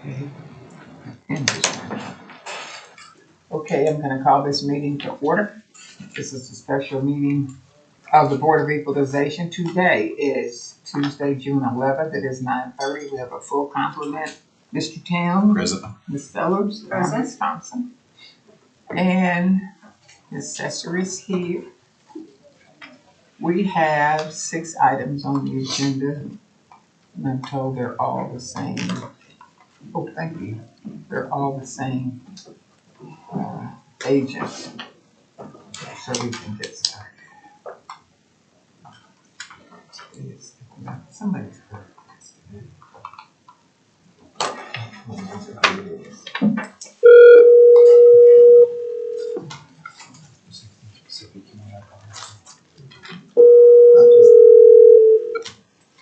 Okay, I'm going to call this meeting to order. This is a special meeting of the Board of Equalization. Today is Tuesday, June 11th. It is 9:30. We have a full complement. Mr. Town. Present. Ms. Sellers. Present. Ms. Thompson. And Ms. Accessories here. We have 6 items on the agenda, and I'm told they're all the same. Oh, thank you. They're all the same agents, so we can get started. Somebody's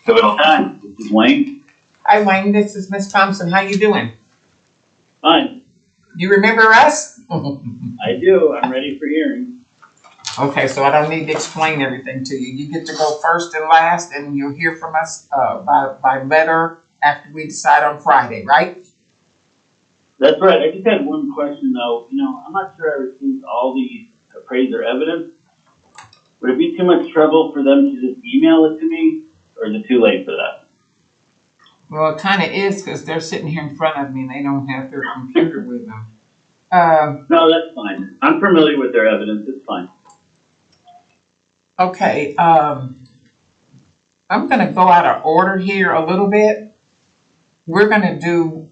Pivotal time. This is Wayne. Hi, Wayne. This is Miss Thompson. How you doing? Fine. You remember us? I do. I'm ready for hearing. Okay, so I don't need to explain everything to you. You get to go first and last, and you'll hear from us by letter after we decide on Friday, right? That's right. I just had one question though. I'm not sure I received all the appraiser evidence. Would it be too much trouble for them to just email it to me, or is it too late for that? Well, it kind of is, because they're sitting here in front of me and they don't have their computer with them. No, that's fine. I'm familiar with their evidence. It's fine. Okay, I'm going to go out of order here a little bit. We're going to do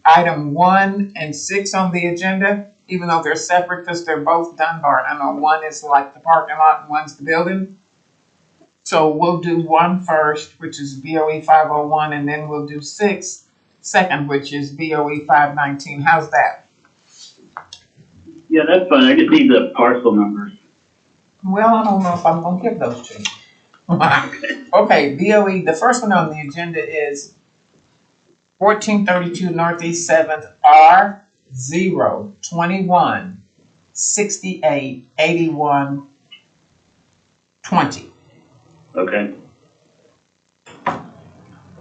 item 1 and 6 on the agenda, even though they're separate because they're both Dunbar. And I know 1 is like the parking lot and 1's the building. So we'll do 1 first, which is BOE 501, and then we'll do 6 second, which is BOE 519. How's that? Yeah, that's fine. I just need the parcel numbers. Well, I don't know if I'm going to give those to you. Okay, BOE, the first one on the agenda is 1432 Northeast 7th, R 021 68 81 20. Okay.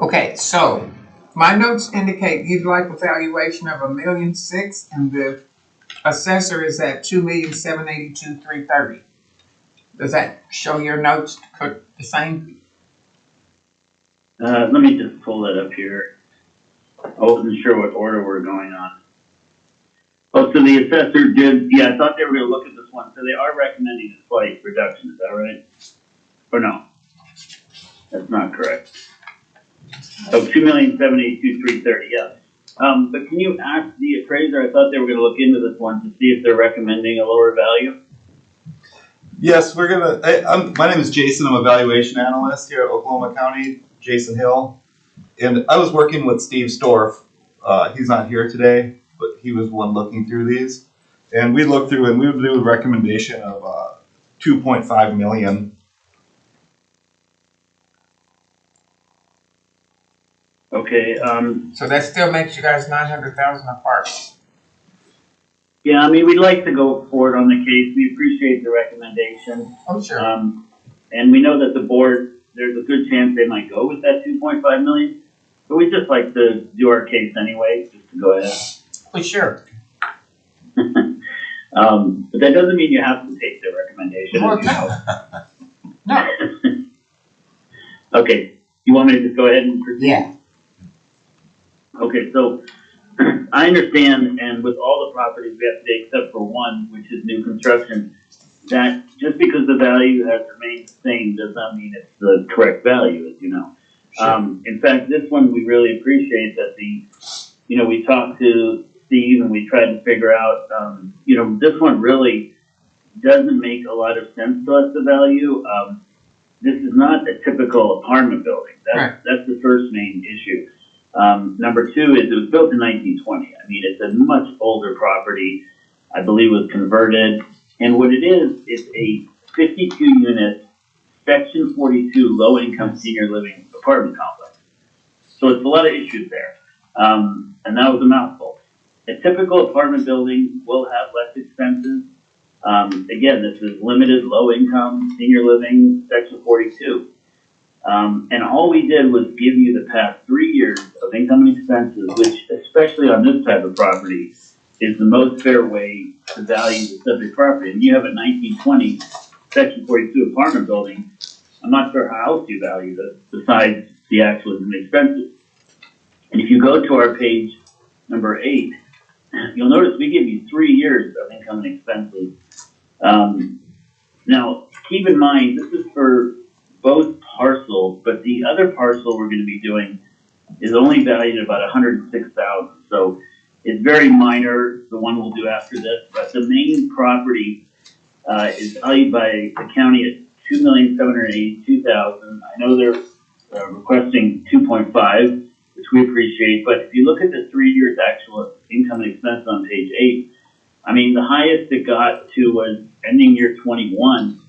Okay, so my notes indicate you'd like a valuation of $1,006,000 and the assessor is at $2,782,330. Does that show your notes the same? Let me just pull that up here. I wasn't sure what order we're going on. Oh, so the assessor did, yeah, I thought they were going to look at this one. So they are recommending a slight reduction, is that right? Or no? That's not correct. Oh, $2,782,330, yeah. But can you ask the appraiser, I thought they were going to look into this one to see if they're recommending a lower value? Yes, we're gonna. My name is Jason. I'm a valuation analyst here at Oklahoma County, Jason Hill, and I was working with Steve Storff. He's not here today, but he was one looking through these, and we looked through and we would do a recommendation of $2.5 million. Okay. So that still makes you guys $900,000 apart. Yeah, I mean, we'd like to go forward on the case. We appreciate the recommendation. Oh, sure. And we know that the board, there's a good chance they might go with that 2.5 million. But we just like to do our case anyway, just to go ahead. Oh, sure. But that doesn't mean you have to take their recommendation. Well, as you know. No. Okay, you want me to just go ahead and proceed? Yeah. Okay, so I understand, and with all the properties we have today, except for one, which is new construction, that just because the value has remained the same does not mean it's the correct value, as you know. Sure. In fact, this one we really appreciate that we talked to Steve and we tried to figure out, this one really doesn't make a lot of sense to us, the value. This is not a typical apartment building. That's the first main issue. Number 2 is it was built in 1920. I mean, it's a much older property. I believe it was converted. And what it is, it's a 52-unit, Section 42 low-income senior living apartment complex. So it's a lot of issues there. And that was a mouthful. A typical apartment building will have less expenses. Again, this is limited low-income senior living, Section 42. And all we did was give you the past 3 years of income and expenses, which especially on this type of property, is the most fair way to value the subject property. And you have a 1920 Section 42 apartment building. I'm not sure how else you value this besides the actual expenses. And if you go to our page number 8, you'll notice we give you 3 years of income and expenses. Now, keep in mind, this is for both parcels, but the other parcel we're going to be doing is only valued at about $106,000. So it's very minor, the one we'll do after this, but the main property is valued by the county at $2,782,000. I know they're requesting 2.5, which we appreciate, but if you look at the 3 years actual income and expense on page 8, I mean, the highest it got to was ending year 21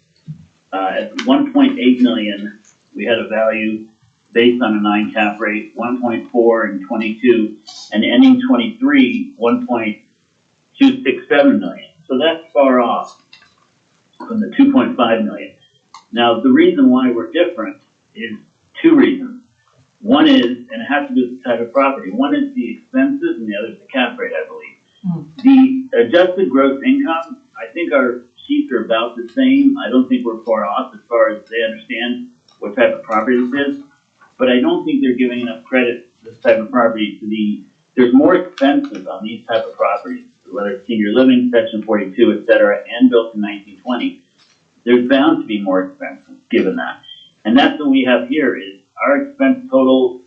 at 1.8 million. We had a value based on a 9 cap rate, 1.4 in 22, and ending 23, 1.267 million. So that's far off from the 2.5 million. Now, the reason why we're different is 2 reasons. One is, and it has to do with the type of property. One is the expenses, and the other is the cap rate, I believe. The adjusted gross income, I think our sheets are about the same. I don't think we're far off as far as they understand what type of property this is. But I don't think they're giving enough credit to this type of property there's more expenses on these type of properties, whether it's senior living, Section 42, et cetera, and built in 1920. There's bound to be more expenses given that. And that's what we have here is our expense total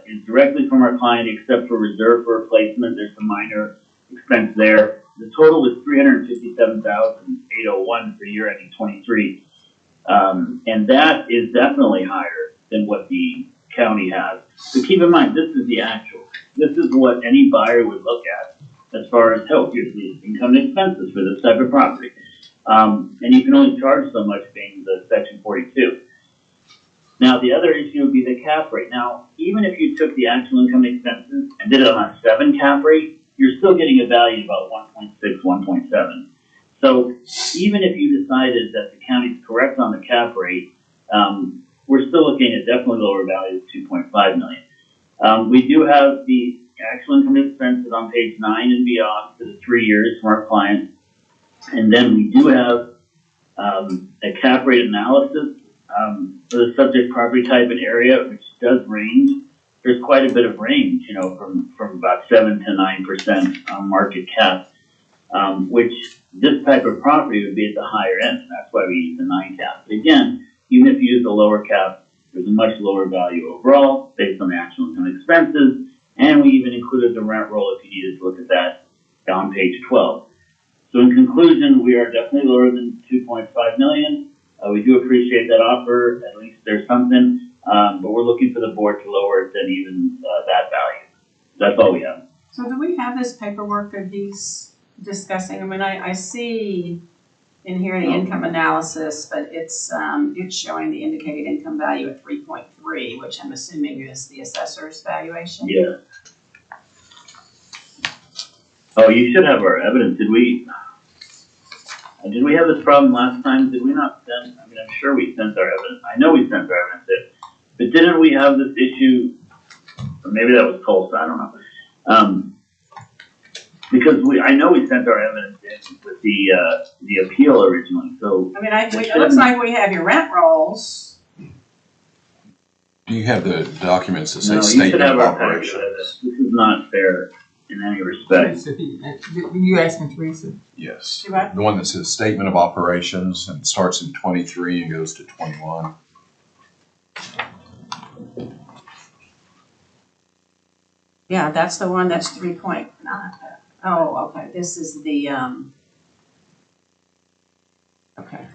is directly from our client except for reserve for replacement. There's some minor expense there. The total was $357,801 for year ending 23. And that is definitely higher than what the county has. So keep in mind, this is the actual. This is what any buyer would look at as far as, oh, here's the income and expenses for this type of property. And you can only charge so much being the Section 42. Now, the other issue would be the cap rate. Now, even if you took the actual income and expenses and did it on a 7 cap rate, you're still getting a value of about 1.6, 1.7. So even if you decided that the county's correct on the cap rate, we're still looking at definitely lower value of 2.5 million. We do have the actual income and expenses on page 9 and beyond for the 3 years from our client. And then we do have a cap rate analysis for the subject property type and area, which does range. There's quite a bit of range, you know, from about 7 to 9% on market cap, which this type of property would be at the higher end. That's why we use the 9 cap. But again, even if you use the lower cap, there's a much lower value overall based on the actual income and expenses. And we even included the rent roll if you needed to look at that on page 12. So in conclusion, we are definitely lower than 2.5 million. We do appreciate that offer. At least there's something, but we're looking for the board to lower it than even that value. That's all we have. So do we have this paperwork that he's discussing? I mean, I see in here the income analysis, but it's showing the indicated income value at 3.3, which I'm assuming is the assessor's valuation. Yeah. Oh, you should have our evidence. Did we have this problem last time? Did we not send? I mean, I'm sure we sent our evidence. I know we sent our evidence in, but didn't we have this issue? Or maybe that was Tulsa. I don't know. Because I know we sent our evidence in with the appeal originally. So I mean, it looks like we have your rent rolls. Do you have the documents that say no, you should statement have of our package. operations? This is not fair in any respect. You asking Teresa? Yes. Do what? The one that says statement of operations and starts in 23 and goes to 21. Yeah, that's the one that's 3.9. Oh, okay. This is the okay.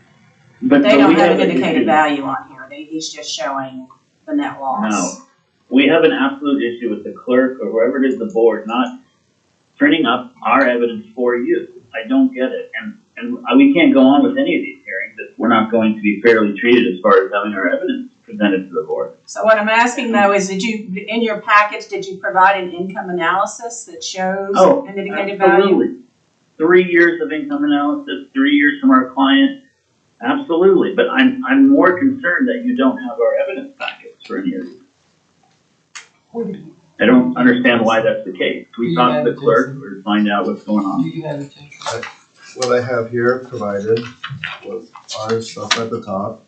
But They don't we have an an indicated issue. value on here. He's just showing the net loss. No. We have an absolute issue with the clerk or whoever it is, the board, not printing up our evidence for you. I don't get it. And we can't go on with any of these hearings if we're not going to be fairly treated as far as having our evidence presented to the board. So what I'm asking though is, in your package, did you provide an income analysis that shows an indicated value? Absolutely. 3 years of income analysis, 3 years from our client. Absolutely. But I'm more concerned that you don't have our evidence package for any of these. I don't understand why that's the case. We You talk have to the it, clerk Jason. or find out what's going on. You have a chance. What I have here provided was our stuff at the top.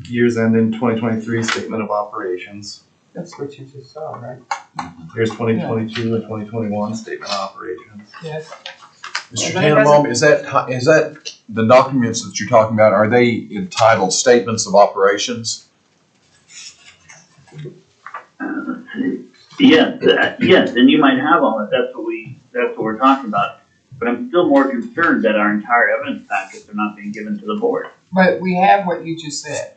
Years end in 2023 statement of operations. That's what you just saw, right? Here's 2022 and 2021 statement of operations. Yes. Mr. Tannenbaum, is that the documents that you're talking about, are they entitled statements of operations? Let's see. Yes, and you might have all that. That's what we're talking about. But I'm still more concerned that our entire evidence packets are not being given to the board. But we have what you just said.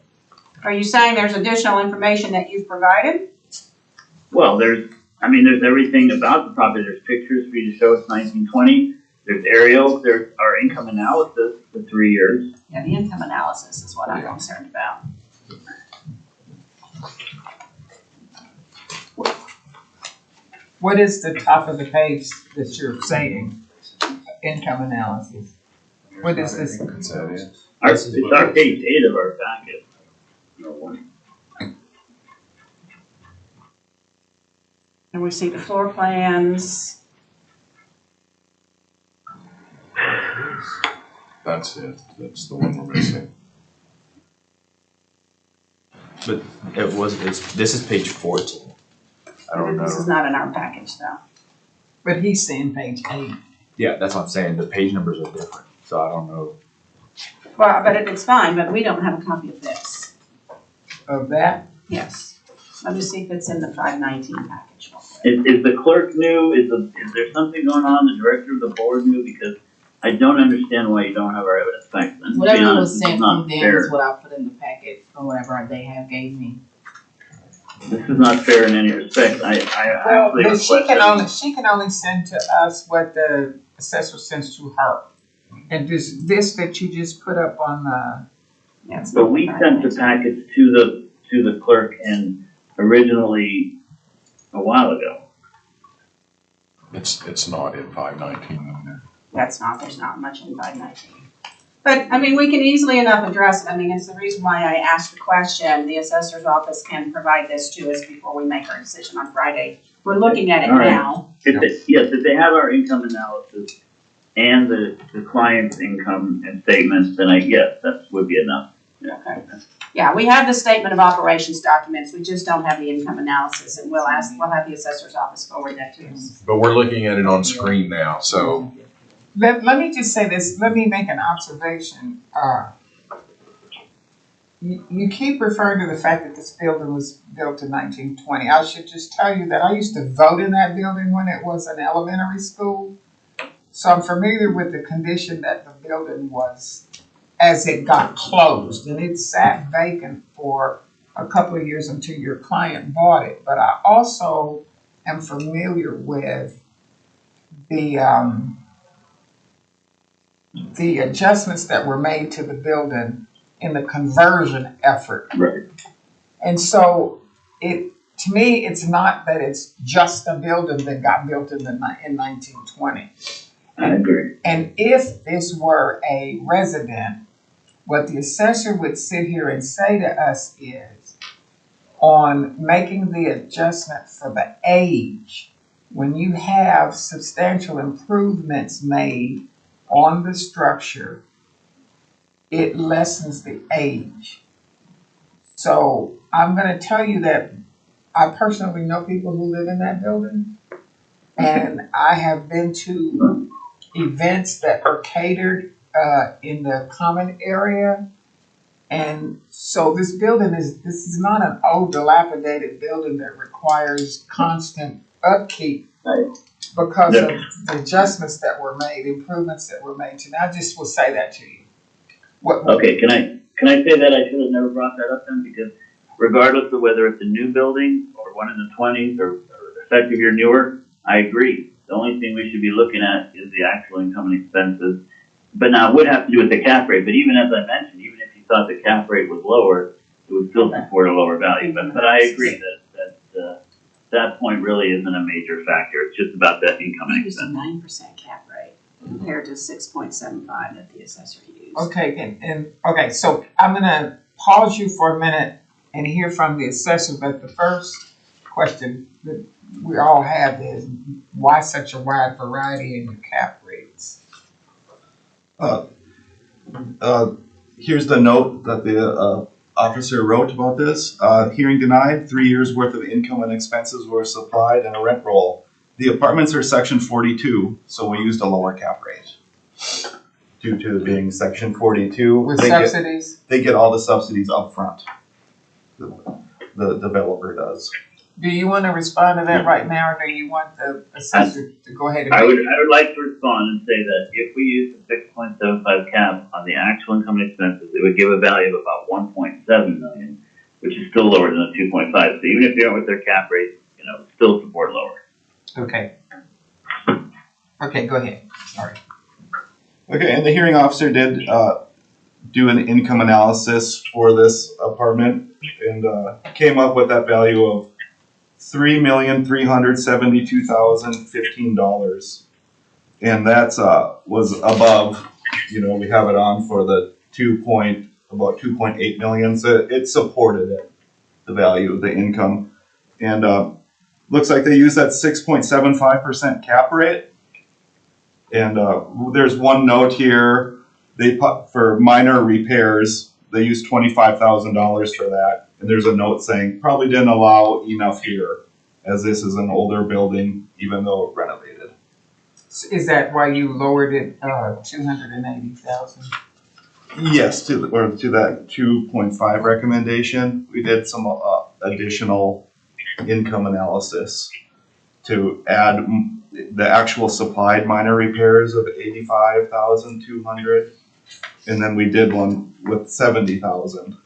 Are you saying there's additional information that you've provided? Well, there's everything about the property. There's pictures for you to show it's 1920. There's aerials. There's our income analysis for 3 years. Yeah, the income analysis is what I'm concerned about. What is the top of the page that you're saying? Income analysis. What is this? That's that it. It's our page 8 of our packet. No one. And we see the floor plans. That's it. That's the one we're missing. But this is page 14. I don't This is know. not in our package though. But he's saying page 8. Yeah, that's what I'm saying. The page numbers are different, so I don't know. Well, but it's fine, but we don't have a copy of this. Of that? Yes. Let me see if it's in the 519 package. Is the clerk new? Is there something going on? The director of the board new? Because I don't understand why you don't have our evidence back then. Whatever was sent it's from not them fair. is what I put in the packet, or whatever they have gave me. This is not fair in any respect. I Well, actually but request she can only send to us what the assessor sends to her. And this that you just put up on the, Yes. But we sent the packets to the clerk and originally a while ago. It's not in 519 either. There's not much in 519. But, I mean, we can easily enough address it. I mean, it's the reason why I asked the question. The assessor's office can provide this to us before we make our decision on Friday. We're looking at it All right. now. If they have our income analysis and the client's income and statements, then that would be enough. Okay. Yeah, we have the statement of operations documents. We just don't have the income analysis, and we'll have the assessor's office forward that to us. But we're looking at it on screen now, so let me just say this, let me make an observation. You keep referring to the fact that this building was built in 1920. I should just tell you that I used to vote in that building when it was an elementary school. So I'm familiar with the condition that the building was as it got closed. And it sat vacant for a couple of years until your client bought it. But I also am familiar with the adjustments that were made to the building in the conversion effort. Right. And so to me, it's not that it's just a building that got built in 1920. I agree. And if this were a resident, what the assessor would sit here and say to us is, on making the adjustment for the age, when you have substantial improvements made on the structure, it lessens the age. So I'm going to tell you that I personally know people who live in that building, and I have been to events that are catered in the common area. And so this is not an old dilapidated building that requires constant upkeep because of the adjustments that were made, improvements that were made. And I just will say that to you. Okay, can I say that I should have never brought that up then? Because regardless of whether it's a new building or one in the 20s or effective year newer, I agree. The only thing we should be looking at is the actual income and expenses. But now it would have to do with the cap rate. But even as I mentioned, even if you thought the cap rate was lower, it would still support a lower value. But I agree that point really isn't a major factor. It's just about that income and It's a expense. 9% cap rate compared to 6.75 that the assessor used. Okay, okay, so I'm gonna pause you for a minute and hear from the assessor, but the first question that we all have is, why such a wide variety in your cap rates? Here's the note that the officer wrote about this. Hearing denied, 3 years worth of income and expenses were supplied and a rent roll. The apartments are section 42, so we used a lower cap rate. Due to being section 42, With subsidies? they get all the subsidies up front. The developer does. Do you want to respond to that right now, or do you want the assessor to go ahead and I make would like to respond and say that if we use the 6.75 cap on the actual income and expenses, it would give a value of about 1.7 million, which is still lower than the 2.5. So even if you went with their cap rate, still support lower. Okay. Okay, go ahead. Sorry. Okay, and the hearing officer did do an income analysis for this apartment and came up with that value of $3,372,015, and that's was above. We have it on for the about 2.8 million, so it supported it, the value of the income, and looks like they use that 6.75% cap rate. And there's one note here. They put for minor repairs, they used $25,000 for that. And there's a note saying probably didn't allow enough here, as this is an older building, even though renovated. Is that why you lowered it 280,000? Yes, to that 2.5 recommendation, we did some additional income analysis to add the actual supplied minor repairs of 85,200, and then we did one with 70,000,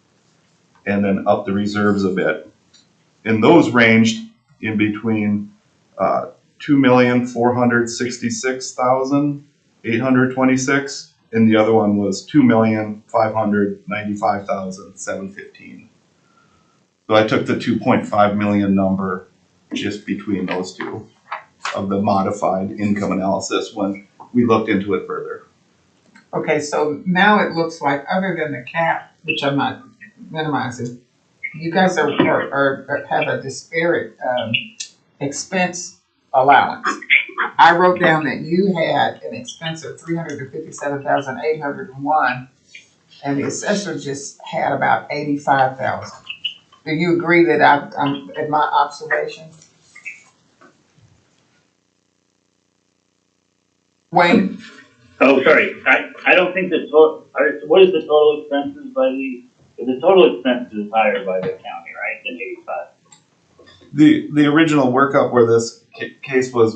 and then up the reserves a bit. And those ranged in between 2,466,826, and the other one was 2,595,715. So I took the 2.5 million number just between those two of the modified income analysis when we looked into it further. Okay, so now it looks like, other than the cap, which I'm not minimizing, you guys have a disparate expense allowance. I wrote down that you had an expense of $357,801, and the assessor just had about 85,000. Do you agree that I'm at my observation? Wayne? Oh, sorry. I don't think the total. What is the total expenses by the total expenses is higher by the county, right, than 85? The original workup where this case was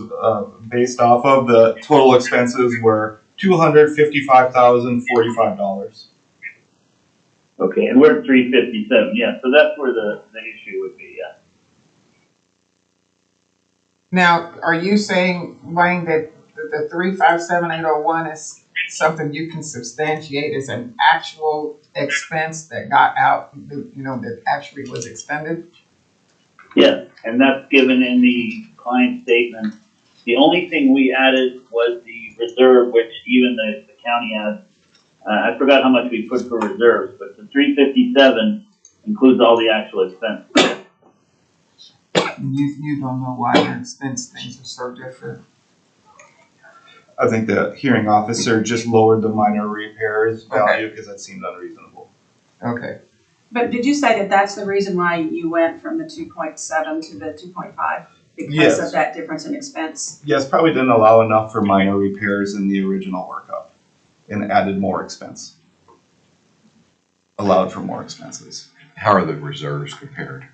based off of, the total expenses were $255,045. Okay, and we're at 357. Yeah, so that's where the issue would be. Yeah. Now, are you saying, Wayne, that the 357,801 is something you can substantiate as an actual expense that got out, that actually was expended? Yes, and that's given in the client statement. The only thing we added was the reserve, which even the county has. I forgot how much we put for reserves, but the 357 includes all the actual expenses. You don't know why your expense things are so different. I think the hearing officer just lowered the minor repairs value because that seemed unreasonable. Okay. But did you say that that's the reason why you went from the 2.7 to the 2.5? Because Yes. of that difference in expense? Yes, probably didn't allow enough for minor repairs in the original workup and added more expense. Allowed for more expenses. How are the reserves compared?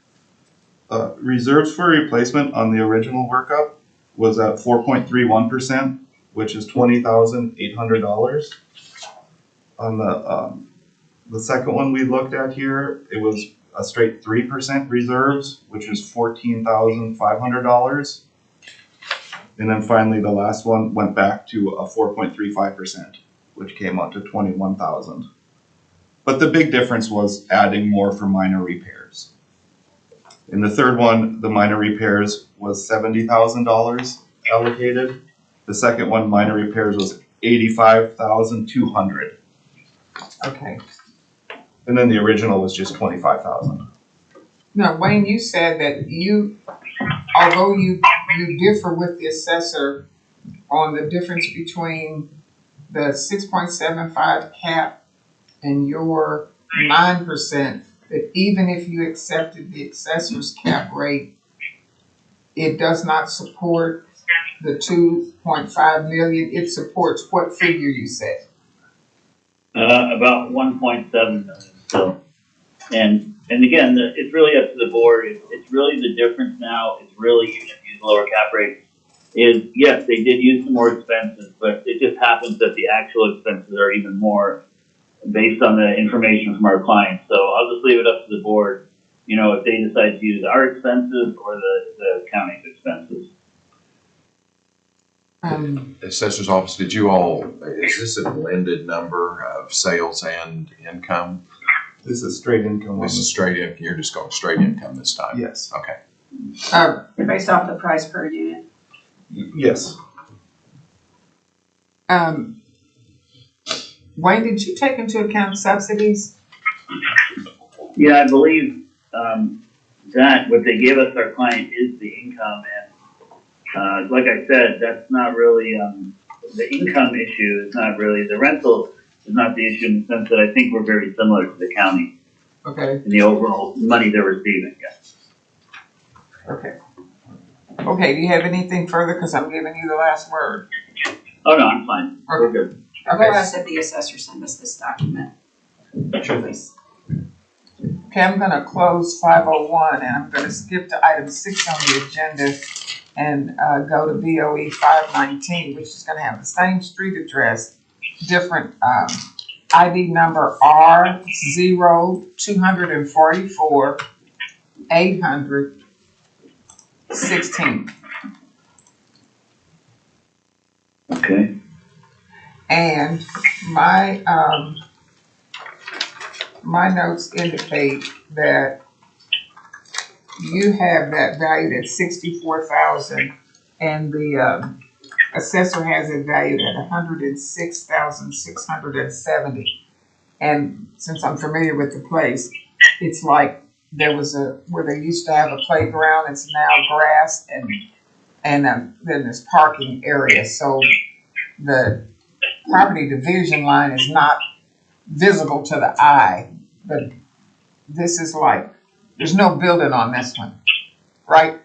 Reserves for replacement on the original workup was at 4.31%, which is $20,800. On the second one we looked at here, it was a straight 3% reserves, which is $14,500. And then finally, the last one went back to a 4.35%, which came up to $21,000. But the big difference was adding more for minor repairs. In the third one, the minor repairs was $70,000 allocated. The second one, minor repairs, was $85,200. Okay. And then the original was just $25,000. Now, Wayne, you said that although you differ with the assessor on the difference between the 6.75 cap and your 9%, that even if you accepted the assessor's cap rate, it does not support the 2.5 million. It supports what figure you said? About 1.7 million, so. And again, it's really up to the board. It's really the difference now. It's really, even if you use lower cap rates, is yes, they did use some more expenses, but it just happens that the actual expenses are even more based on the information from our clients. So I'll just leave it up to the board, you know, if they decide to use our expenses or the county's expenses. Assessor's office, did you all, is this a blended number of sales and income? This is straight income. This is straight in, you're just going straight income this time? Yes. Okay. Based off the price per unit. Yes. Wayne, did you take into account subsidies? Yeah, I believe that what they give us, our client, is the income, and like I said, that's not really the income issue. Is not really the rental is not the issue in the sense that I think we're very similar to the county Okay. in the overall money they're receiving. Yes. Okay. Okay, do you have anything further? Because I'm giving you the last word. Oh no, I'm fine. We're good. I'll Okay. ask that the assessor send us this document. Please. Okay, I'm gonna close 501 and I'm gonna skip to item 6 on the agenda and go to BOE 519, which is gonna have the same street address, different ID number R0244 800 16. Okay. And my my notes indicate that you have that valued at 64,000, and the assessor has it valued at 106,670. And since I'm familiar with the place, it's like there was where they used to have a playground. It's now grass, and then there's parking area. So the property division line is not visible to the eye, but this is like, there's no building on this one, right?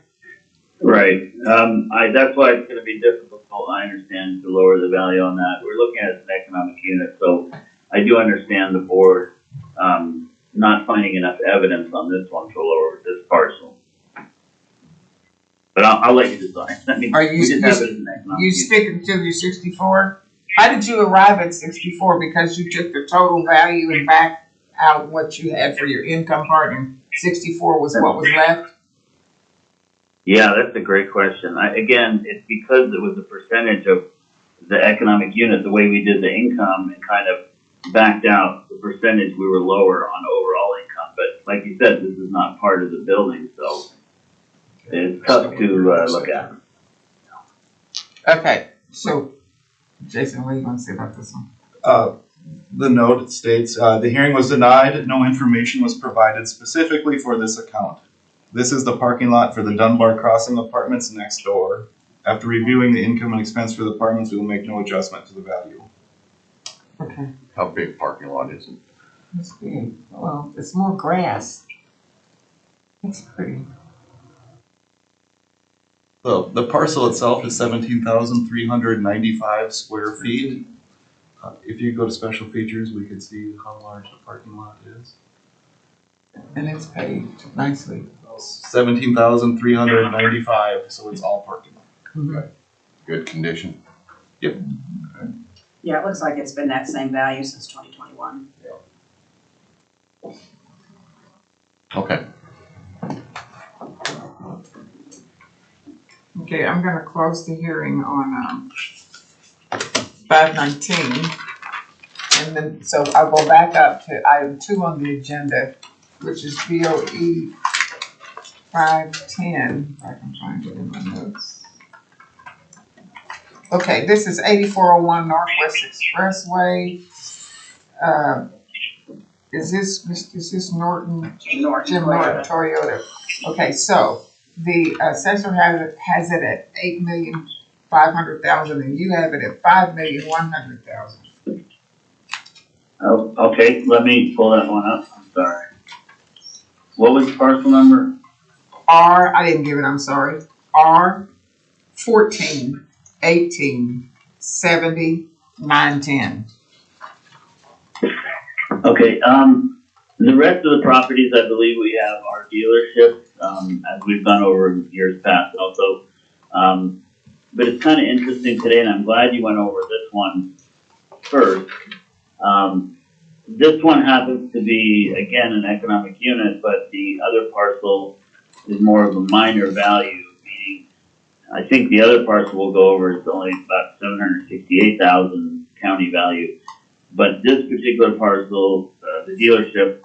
Right. That's why it's going to be difficult, I understand, to lower the value on that. We're looking at it as an economic unit, so I do understand the board not finding enough evidence on this one to lower this parcel. But I'll let you decide. I mean, Are you- we just have it as an economic You unit. sticking to your 64? How did you arrive at 64? Because you took the total value and backed out what you had for your income part, and 64 was what was left? Yeah, that's a great question. Again, it's because it was a percentage of the economic unit, the way we did the income, and kind of backed out the percentage we were lower on overall income. But like you said, this is not part of the building, so it's tough to look at. Okay, so Jason, what do you want to say about this one? The note states, the hearing was denied. No information was provided specifically for this account. This is the parking lot for the Dunbar Crossing apartments next door. After reviewing the income and expense for the apartments, we will make no adjustment to the value. Okay, How big parking lot is it? that's big. Well, it's more grass. It's pretty. The parcel itself is 17,395 square feet. If you go to special features, we could see how large the parking lot is. And it's paved nicely. 17,395, so it's all parking lot. Good condition? Yeah, it looks like it's been that same value since 2021. Okay. Okay, I'm gonna close the hearing on 519. And then, so I'll go back up to item 2 on the agenda, which is BOE 510, if I can find it in my notes. Okay, this is 8401 Northwest Expressway. Is this Norton? Jim Norton, Jim Norton Toyota. Okay, so The assessor has it at 8,500,000 and you have it at 5,100,000. Oh, okay, let me pull that one up, I'm sorry. What was the parcel number? I didn't give it, I'm sorry. R 14 18 70 910. Okay, the rest of the properties, I believe we have our dealerships, as we've gone over in years past also. But it's kind of interesting today, and I'm glad you went over this one first. This one happens to be, again, an economic unit, but the other parcel is more of a minor value, meaning I think the other parcel we'll go over is only about 768,000 county value. But this particular parcel, the dealership,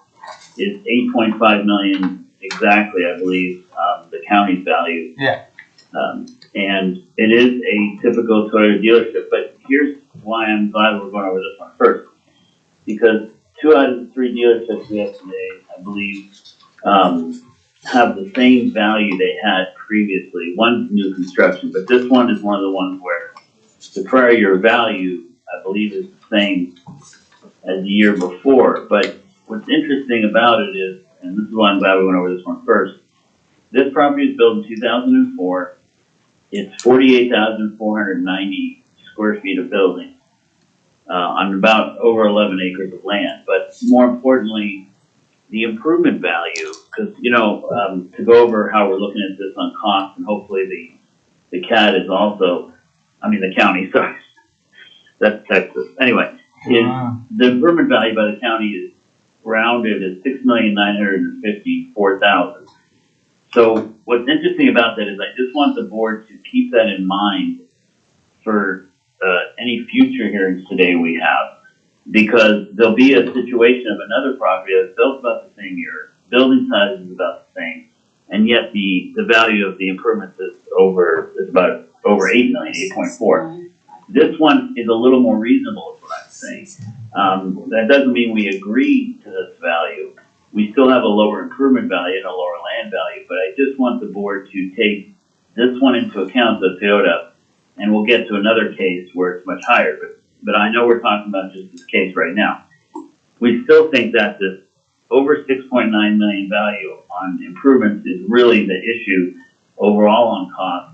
is 8.5 million exactly, I believe, the county's value. Yeah. And it is a typical Toyota dealership, but here's why I'm glad we're going over this one first. Because 2 out of the 3 dealerships we have today, I believe, have the same value they had previously. One's new construction, but this one is one of the ones where the prior year value, I believe, is the same as the year before. But what's interesting about it is, and this is why I'm glad we went over this one first, this property was built in 2004. It's 48,490 square feet of building on about over 11 acres of land. But more importantly, the improvement value, because, you know, to go over how we're looking at this on cost, and hopefully the CAD is also, the county, sorry, that's Texas. Anyway, the improvement value by the county is rounded at $6,954,000. So what's interesting about that is I just want the board to keep that in mind for any future hearings today we have, because there'll be a situation of another property that's built about the same year, building size is about the same, and yet the value of the improvements is about over 8 million, 8.4. This one is a little more reasonable, is what I'm saying. That doesn't mean we agree to this value. We still have a lower improvement value and a lower land value, but I just want the board to take this one into account, the Toyota, and we'll get to another case where it's much higher, but I know we're talking about just this case right now. We still think that this over 6.9 million value on improvements is really the issue overall on cost,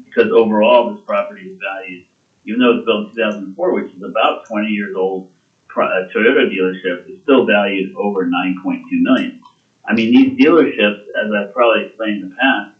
because overall this property is valued, even though it's built in 2004, which is about 20 years old, Toyota dealership is still valued over 9.2 million. I mean, these dealerships, as I've probably explained in the past,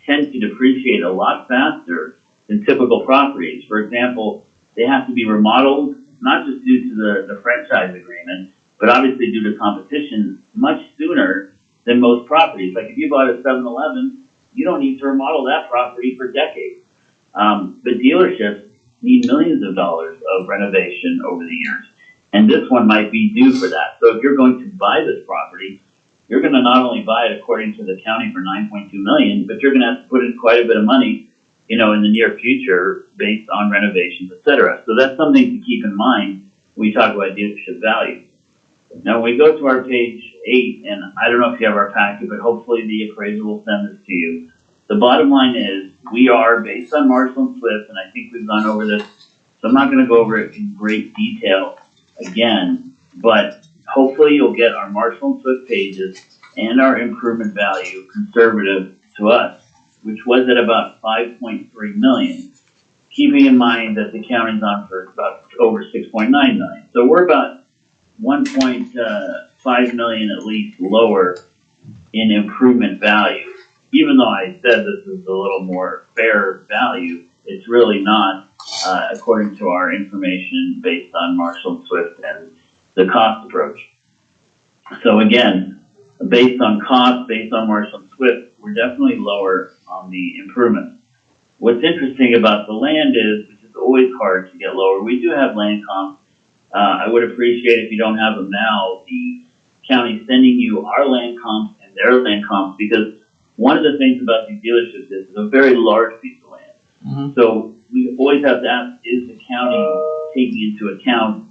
tend to depreciate a lot faster than typical properties. For example, they have to be remodeled, not just due to the franchise agreement, but obviously due to competition much sooner than most properties. Like if you bought a 7-Eleven, you don't need to remodel that property for decades. But dealerships need millions of dollars of renovation over the years. And this one might be due for that. So if you're going to buy this property, you're going to not only buy it according to the county for 9.2 million, but you're going to have to put in quite a bit of money, in the near future based on renovations, et cetera. So that's something to keep in mind when we talk about dealership value. Now, when we go to our page 8, and I don't know if you have our packet, but hopefully the appraiser will send this to you. The bottom line is we are based on Marshall and Swift, and I think we've gone over this, so I'm not going to go over it in great detail again, but hopefully you'll get our Marshall and Swift pages and our improvement value conservative to us, which was at about 5.3 million, keeping in mind that the county's on for about over 6.9 million. So we're about 1.5 million at least lower in improvement value. Even though I said this is a little more fair value, it's really not, according to our information based on Marshall and Swift and the cost approach. So again, based on cost, based on Marshall and Swift, we're definitely lower on the improvements. What's interesting about the land is, which is always hard to get lower, we do have land comps. I would appreciate if you don't have them now, the county sending you our land comps and their land comps, because one of the things about these dealerships is it's a very large piece of land. Mm-hmm. So we always have to ask, is the county taking into account,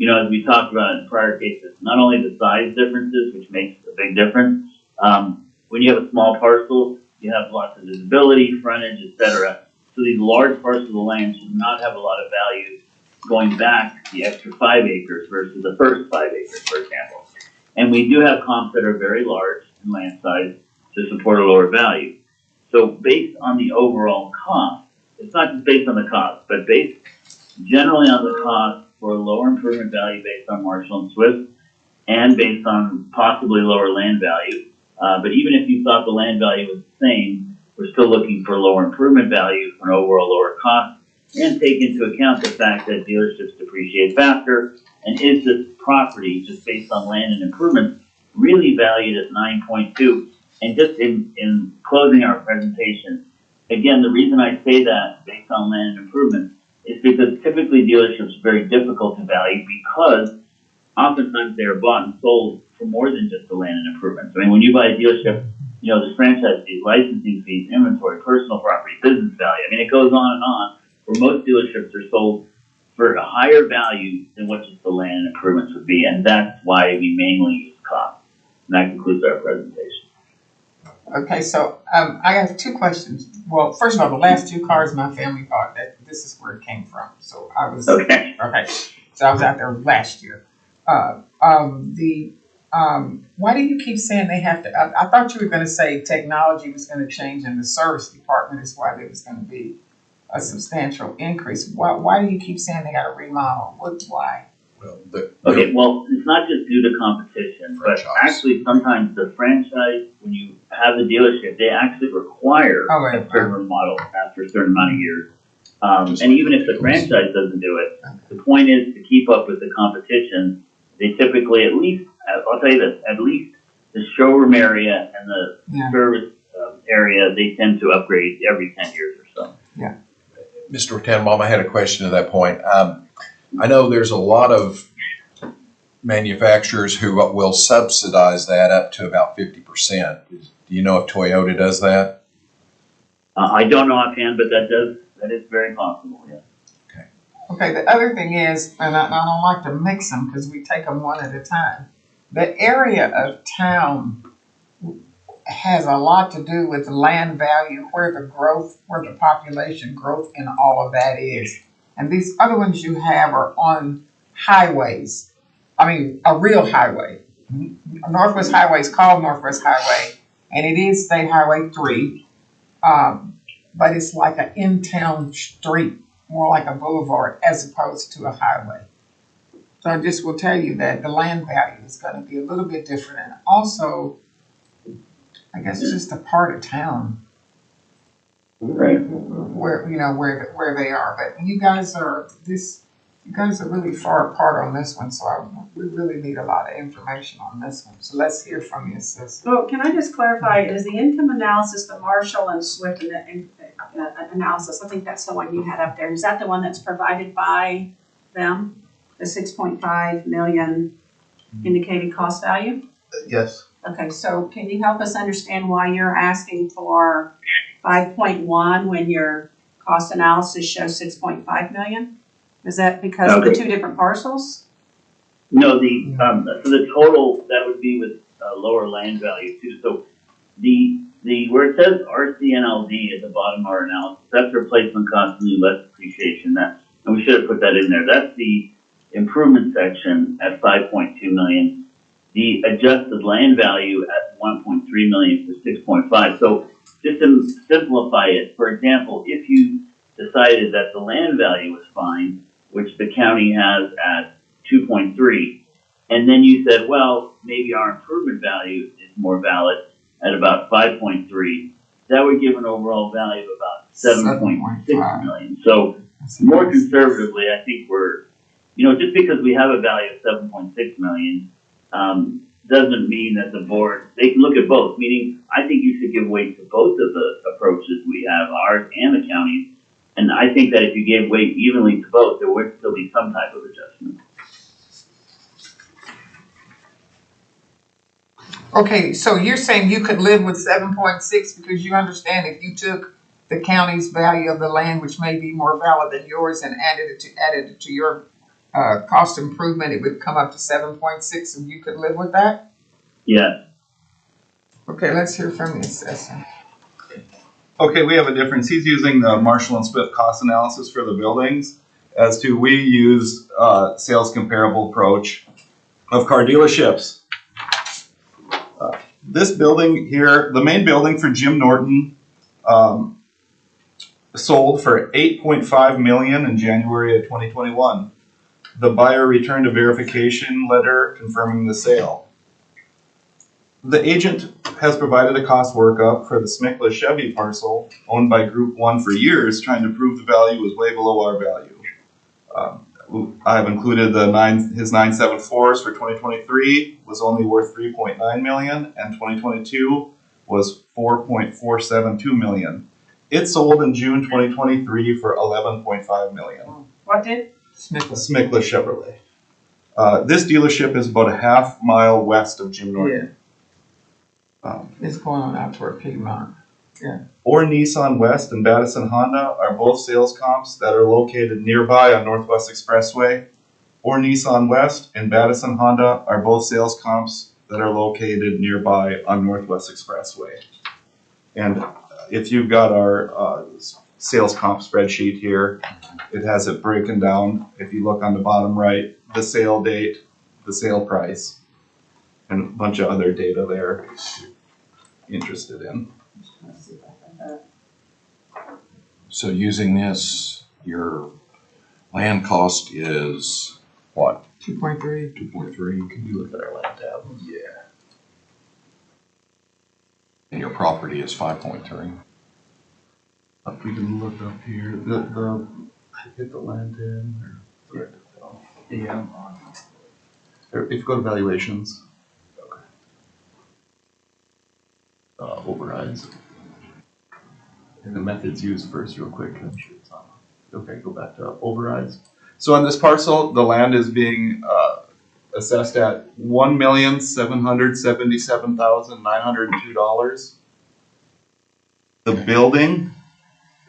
as we talked about in prior cases, not only the size differences, which makes a big difference. When you have a small parcel, you have lots of visibility, frontage, etc. So these large parcels of land should not have a lot of value going back the extra 5 acres versus the first 5 acres, for example. And we do have comps that are very large in land size to support a lower value. So based on the overall cost, it's not just based on the cost, but based generally on the cost for a lower improvement value based on Marshall and Swift and based on possibly lower land value. But even if you thought the land value was the same, we're still looking for lower improvement value for an overall lower cost and take into account the fact that dealerships depreciate faster. And is this property, just based on land and improvements, really valued at 9.2? And just in closing our presentation, again, the reason I say that based on land and improvements is because typically dealerships are very difficult to value because oftentimes they are bought and sold for more than just the land and improvements. I mean, when you buy a dealership, you know, there's franchise fees, licensing fees, inventory, personal property, business value. I mean, it goes on and on, where most dealerships are sold for a higher value than what just the land and improvements would be. And that's why we mainly use cost. And that concludes our presentation. Okay, so I have 2 questions. Well, first of all, the last 2 cars my family bought, that this is where it came from. So I was Okay. So I was out there last year. Why do you keep saying they have to? I thought you were going to say technology was going to change and the service department is why there was going to be a substantial increase. Why do you keep saying they got to remodel? Why? Well, Okay, well, it's not just due to competition, Franchise. but actually sometimes the franchise, when you have the dealership, they actually require a certain model after a certain amount of years. And even if the franchise doesn't do it, the point is to keep up with the competition. They typically, at least, I'll tell you this, at least the showroom area and the service area, they tend to upgrade every 10 years or so. Yeah. Mr. Tannenbaum, I had a question to that point. I know there's a lot of manufacturers who will subsidize that up to about 50%. Do you know if Toyota does that? I don't know offhand, but that is very possible, yeah. Okay, the other thing is, and I don't like to mix them because we take them one at a time. The area of town has a lot to do with the land value, where the population growth and all of that is. And these other ones you have are on highways. I mean, a real highway. Northwest Highway is called Northwest Highway, and it is State Highway 3. But it's like an in-town street, more like a boulevard as opposed to a highway. So I just will tell you that the land value is going to be a little bit different. And also, I guess it's just a part of town Right. where they are. But you guys are really far apart on this one, so we really need a lot of information on this one. So let's hear from you, sis. Well, can I just clarify, is the income analysis, the Marshall and Swift analysis, I think that's the one you had up there, is that the one that's provided by them? The 6.5 million indicated cost value? Yes. Okay, so can you help us understand why you're asking for 5.1 when your cost analysis shows 6.5 million? Is that because of the 2 different parcels? No, so the total, that would be with lower land value too. So where it says RCNLD at the bottom of our analysis, that's replacement cost and less depreciation. And we should have put that in there. That's the improvement section at 5.2 million. The adjusted land value at 1.3 million for 6.5. So just to simplify it, for example, if you decided that the land value was fine, which the county has at 2.3, and then you said, well, maybe our improvement value is more valid at about 5.3, that would give an overall value of about 7.6 million. So more conservatively, I think we're, just because we have a value of 7.6 million, doesn't mean that the board, they can look at both, meaning I think you should give weight to both of the approaches we have, ours and the county's. And I think that if you gave weight evenly to both, there would still be some type of adjustment. Okay, so you're saying you could live with 7.6 because you understand if you took the county's value of the land, which may be more valid than yours, and added it to your cost improvement, it would come up to 7.6, and you could live with that? Yeah. Okay, let's hear from the assessor. Okay, we have a difference. He's using the Marshall and Smith cost analysis for the buildings. As to, we use sales comparable approach of car dealerships. This building here, the main building for Jim Norton, sold for $8.5 million in January of 2021. The buyer returned a verification letter confirming the sale. The agent has provided a cost workup for the Smikla Chevy parcel owned by Group 1 for years, trying to prove the value was way below our value. I've included his 974s for 2023 was only worth 3.9 million, and 2022 was 4.472 million. It sold in June 2023 for 11.5 million. What did? Smikla Chevrolet. This dealership is about a half mile west of Jim Norton. Yeah. It's going on out toward Piedmont. Or Nissan West and Battison Honda are both sales comps that are located nearby on Northwest Expressway. Or Nissan West and Battison Honda are both sales comps that are located nearby on Northwest Expressway. And if you've got our sales comp spreadsheet here, it has it broken down. If you look on the bottom right, the sale date, the sale price, and a bunch of other data there if you're interested in. So using this, your land cost is what? 2.3. 2.3? Can you look at our land tab? Yeah. And your property is 5.3. We can look up here. Hit the land in. Yeah. If you go to valuations. Overrides. And the methods used first real quick. I'm sure it's on. Okay, go back to overrides. So on this parcel, the land is being assessed at $1,777,902. The building,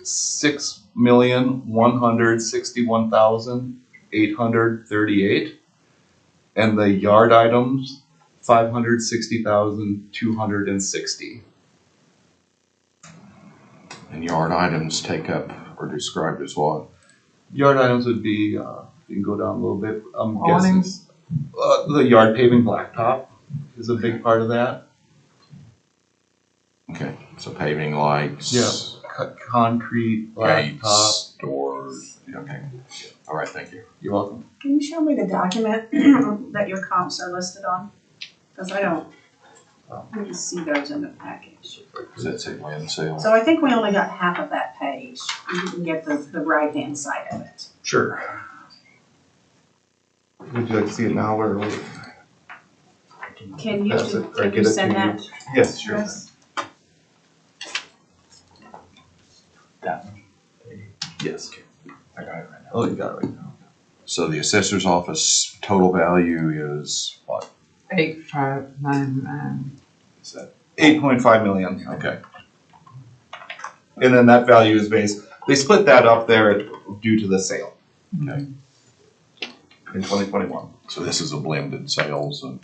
$6,161,838, and the yard items, $560,260. And yard items take up or described as what? Yard items would be, you can go down a little bit. I'm guessing Awnings. the yard paving blacktop is a big part of that. Okay, so paving, lights. Yeah. Concrete, blacktop. Gates, doors. Okay. All right, thank you. You're welcome. Can you show me the document that your comps are listed on? Because I don't really see those in the package. Does that say land sale? So I think we only got half of that page. We didn't get the right-hand side of it. Sure. Would you like to see it now or wait? Can you, Pass it, or can get you it send to you? that? Yes, sure. Chris? That one. Yes. I got it right now. Oh, you got it right now. So the assessor's office total value is what? 8,599. Is that? 8.5 million. Okay. And then that value is based, they split that up there due to the sale Okay. in 2021. So this is a blended sales and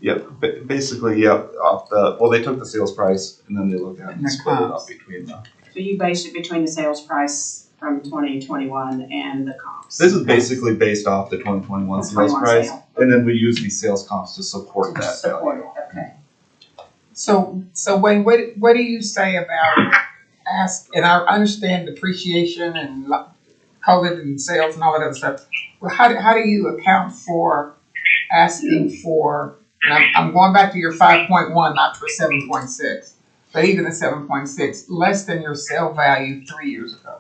Yep, basically, yep, they took the sales price and then they looked at it And and the split it comps. up between the. So you based it between the sales price from 2021 and the comps? This is basically based off the 2021 sales 21 price, sale. and then we use these sales comps to support that Support value. it, okay. So Wayne, what do you say about and I understand depreciation and COVID and sales and all that other stuff. Well, how do you account for asking for, and I'm going back to your 5.1, not for 7.6, but even the 7.6, less than your sale value 3 years ago?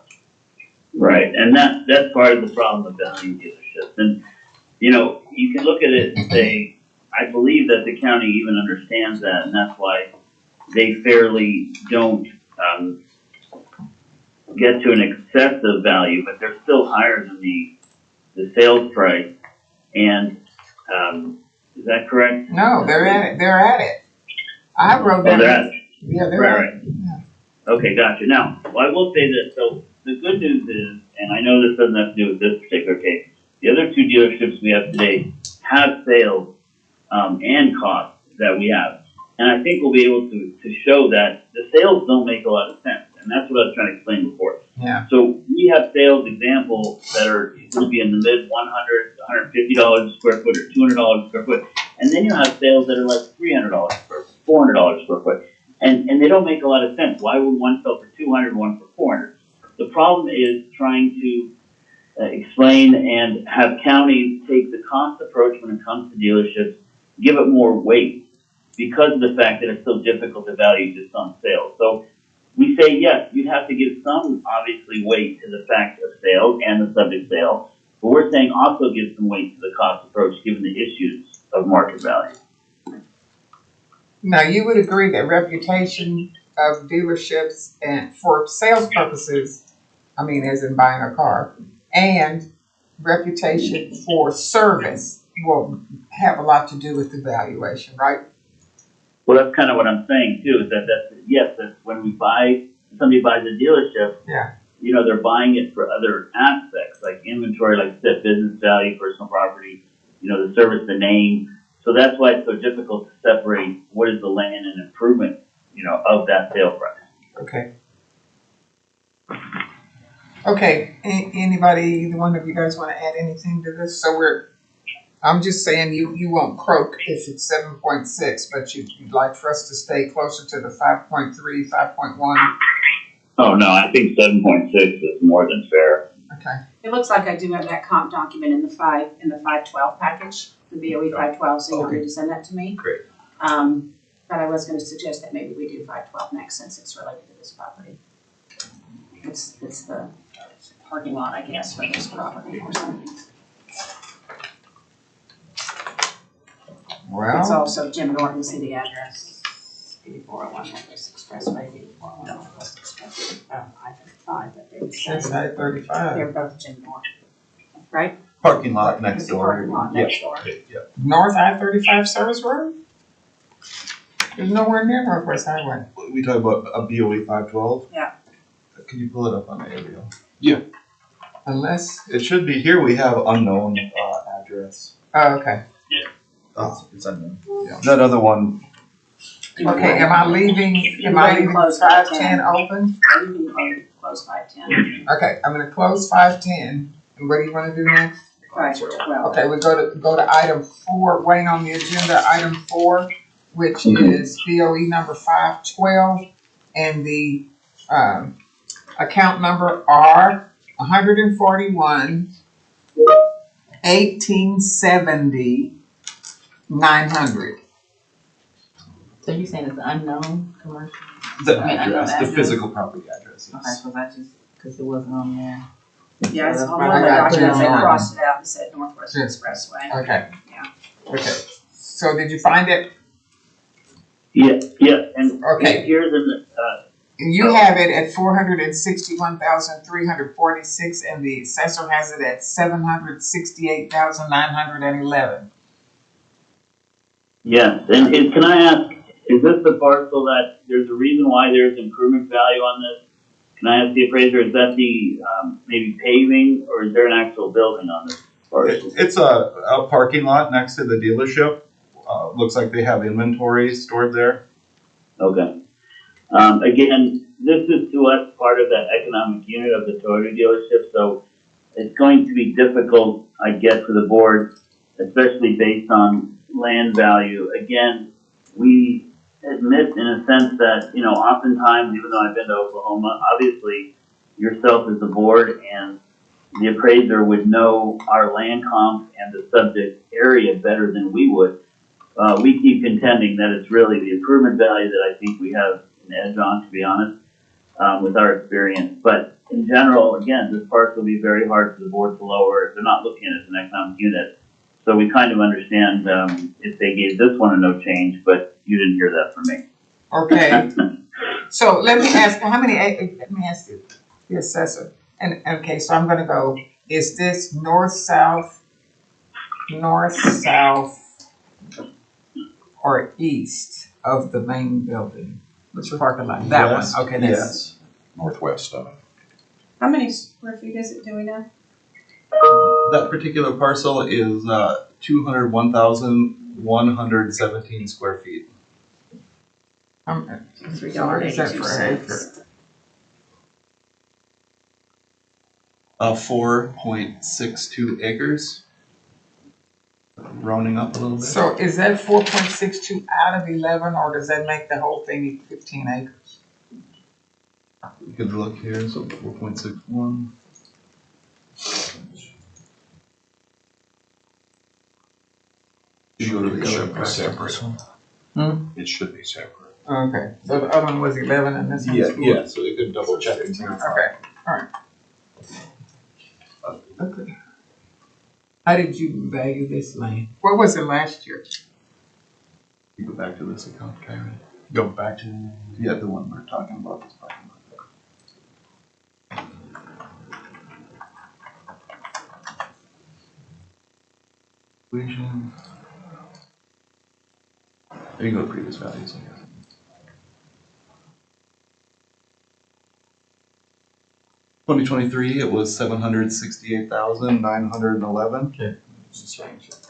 Right, and that's part of the problem of value dealerships. And, you know, you can look at it and say, I believe that the county even understands that, and that's why they fairly don't get to an excessive value, but they're still higher than the sales price. And is that correct? No, they're at it. I wrote down. Oh, they're at it. Yeah, they're Right, at it. right. Okay, gotcha. Now, well, I will say this. So the good news is, and I know this doesn't have to do with this particular case, the other two dealerships we have today have sales and costs that we have. And I think we'll be able to show that the sales don't make a lot of sense. And that's what I was trying to explain before. Yeah. So we have sales examples that are going to be in the mid $100, $150 a square foot or $200 a square foot. And then you have sales that are like $300 a square foot, $400 a square foot. And they don't make a lot of sense. Why would one sell for $200, one for $400? The problem is trying to explain and have counties take the cost approach when it comes to dealerships, give it more weight because of the fact that it's so difficult to value just on sales. So we say, yes, you'd have to give some, obviously, weight to the fact of sales and the subject sale, but we're saying also give some weight to the cost approach given the issues of market value. Now, you would agree that reputation of dealerships and for sales purposes, I mean, as in buying a car, and reputation for service will have a lot to do with the valuation, right? Well, that's kind of what I'm saying too, is that's when somebody buys a dealership, Yeah. you know, they're buying it for other aspects, like inventory, like I said, business value, personal property, you know, the service, the name. So that's why it's so difficult to separate what is the land and improvement, you know, of that sale price. Okay. Okay, anybody, either one of you guys want to add anything to this? So I'm just saying you won't croak if it's 7.6, but you'd like for us to stay closer to the 5.3, 5.1. Oh, no, I think 7.6 is more than fair. Okay. It looks like I do have that comp document in the 512 package, the BOE 512, so you want me to send that to me? Great. But I was gonna suggest that maybe we do 512 next since it's related to this property. It's the parking lot, I guess, for this property or something. It's Well, also Jim Norton City address, 8401 Northwest Expressway, 8401 Northwest Expressway, I-35, but it's I-35. they're both Jim Norton, right? Parking lot next It's the door. parking lot next door. North I-35 Service Road? There's nowhere near Northwest Highway. We talk about a BOE 512? Yeah. Can you pull it up on the aerial? Unless, It should be here. We have unknown address. oh, okay. Oh, It's unknown. that other one. Okay, am I leaving Close 510 open? You can close 510. Okay, I'm gonna close 510, and what do you wanna do next? 512. Okay, we go to item 4, waiting on the agenda, item 4, which is BOE number 512, and the, account number R 141 1870 900. So you're saying it's unknown commercial? The I mean, I know address, the address. physical property address. Okay, Yes. cause it wasn't on there. Yeah, it's So on that's one of the why I got documents, they put it on. crossed it out and said Northwest Yes. Expressway. Okay. Yeah. Okay, so did you find it? Yeah, and Okay. here's an, You have it at 461,346, and the assessor has it at 768,911. yes, and can I ask, is this the parcel that there's a reason why there's improvement value on this? Can I ask the appraiser, is that the, maybe paving, or is there an actual building on this parcel? It's a parking lot next to the dealership. Looks like they have inventory stored there. Okay. Again, this is to us part of that economic unit of the Toyota dealership, so it's going to be difficult, I guess, for the board, especially based on land value. Again, we admit in a sense that, you know, oftentimes, even though I've been to Oklahoma, obviously yourself as the board and the appraiser would know our land comp and the subject area better than we would. We keep contending that it's really the improvement value that I think we have an edge on, to be honest, with our experience. But in general, again, this parcel will be very hard for the board to lower. They're not looking at it as an economic unit. So we kind of understand if they gave this one a no change, but you didn't hear that from me. Okay, so let me ask you, the assessor, and, okay, so I'm gonna go, is this north-south, or east of the main building? Which parking lot? That West, one, okay, that's, yes. Northwest of. How many square feet is it, do we know? That particular parcel is 201,117 square feet. what is that for an acre? 4.62 acres. Rounding up a little bit. So is that 4.62 out of 11, or does that make the whole thing 15 acres? You could look here, so 4.61. You go to the It should color be separate. Hmm? It should be separate. Okay, so the other one was 11 and this one's 4. Yeah, so you could double check it. Okay, alright. Okay. How did you value this land? What was it last year? You go back to this account, Kyron. Go back to. Yeah, the one we're talking about. This parking lot. Equation. There you go, previous values, I guess. 2023, it was 768,911. Okay.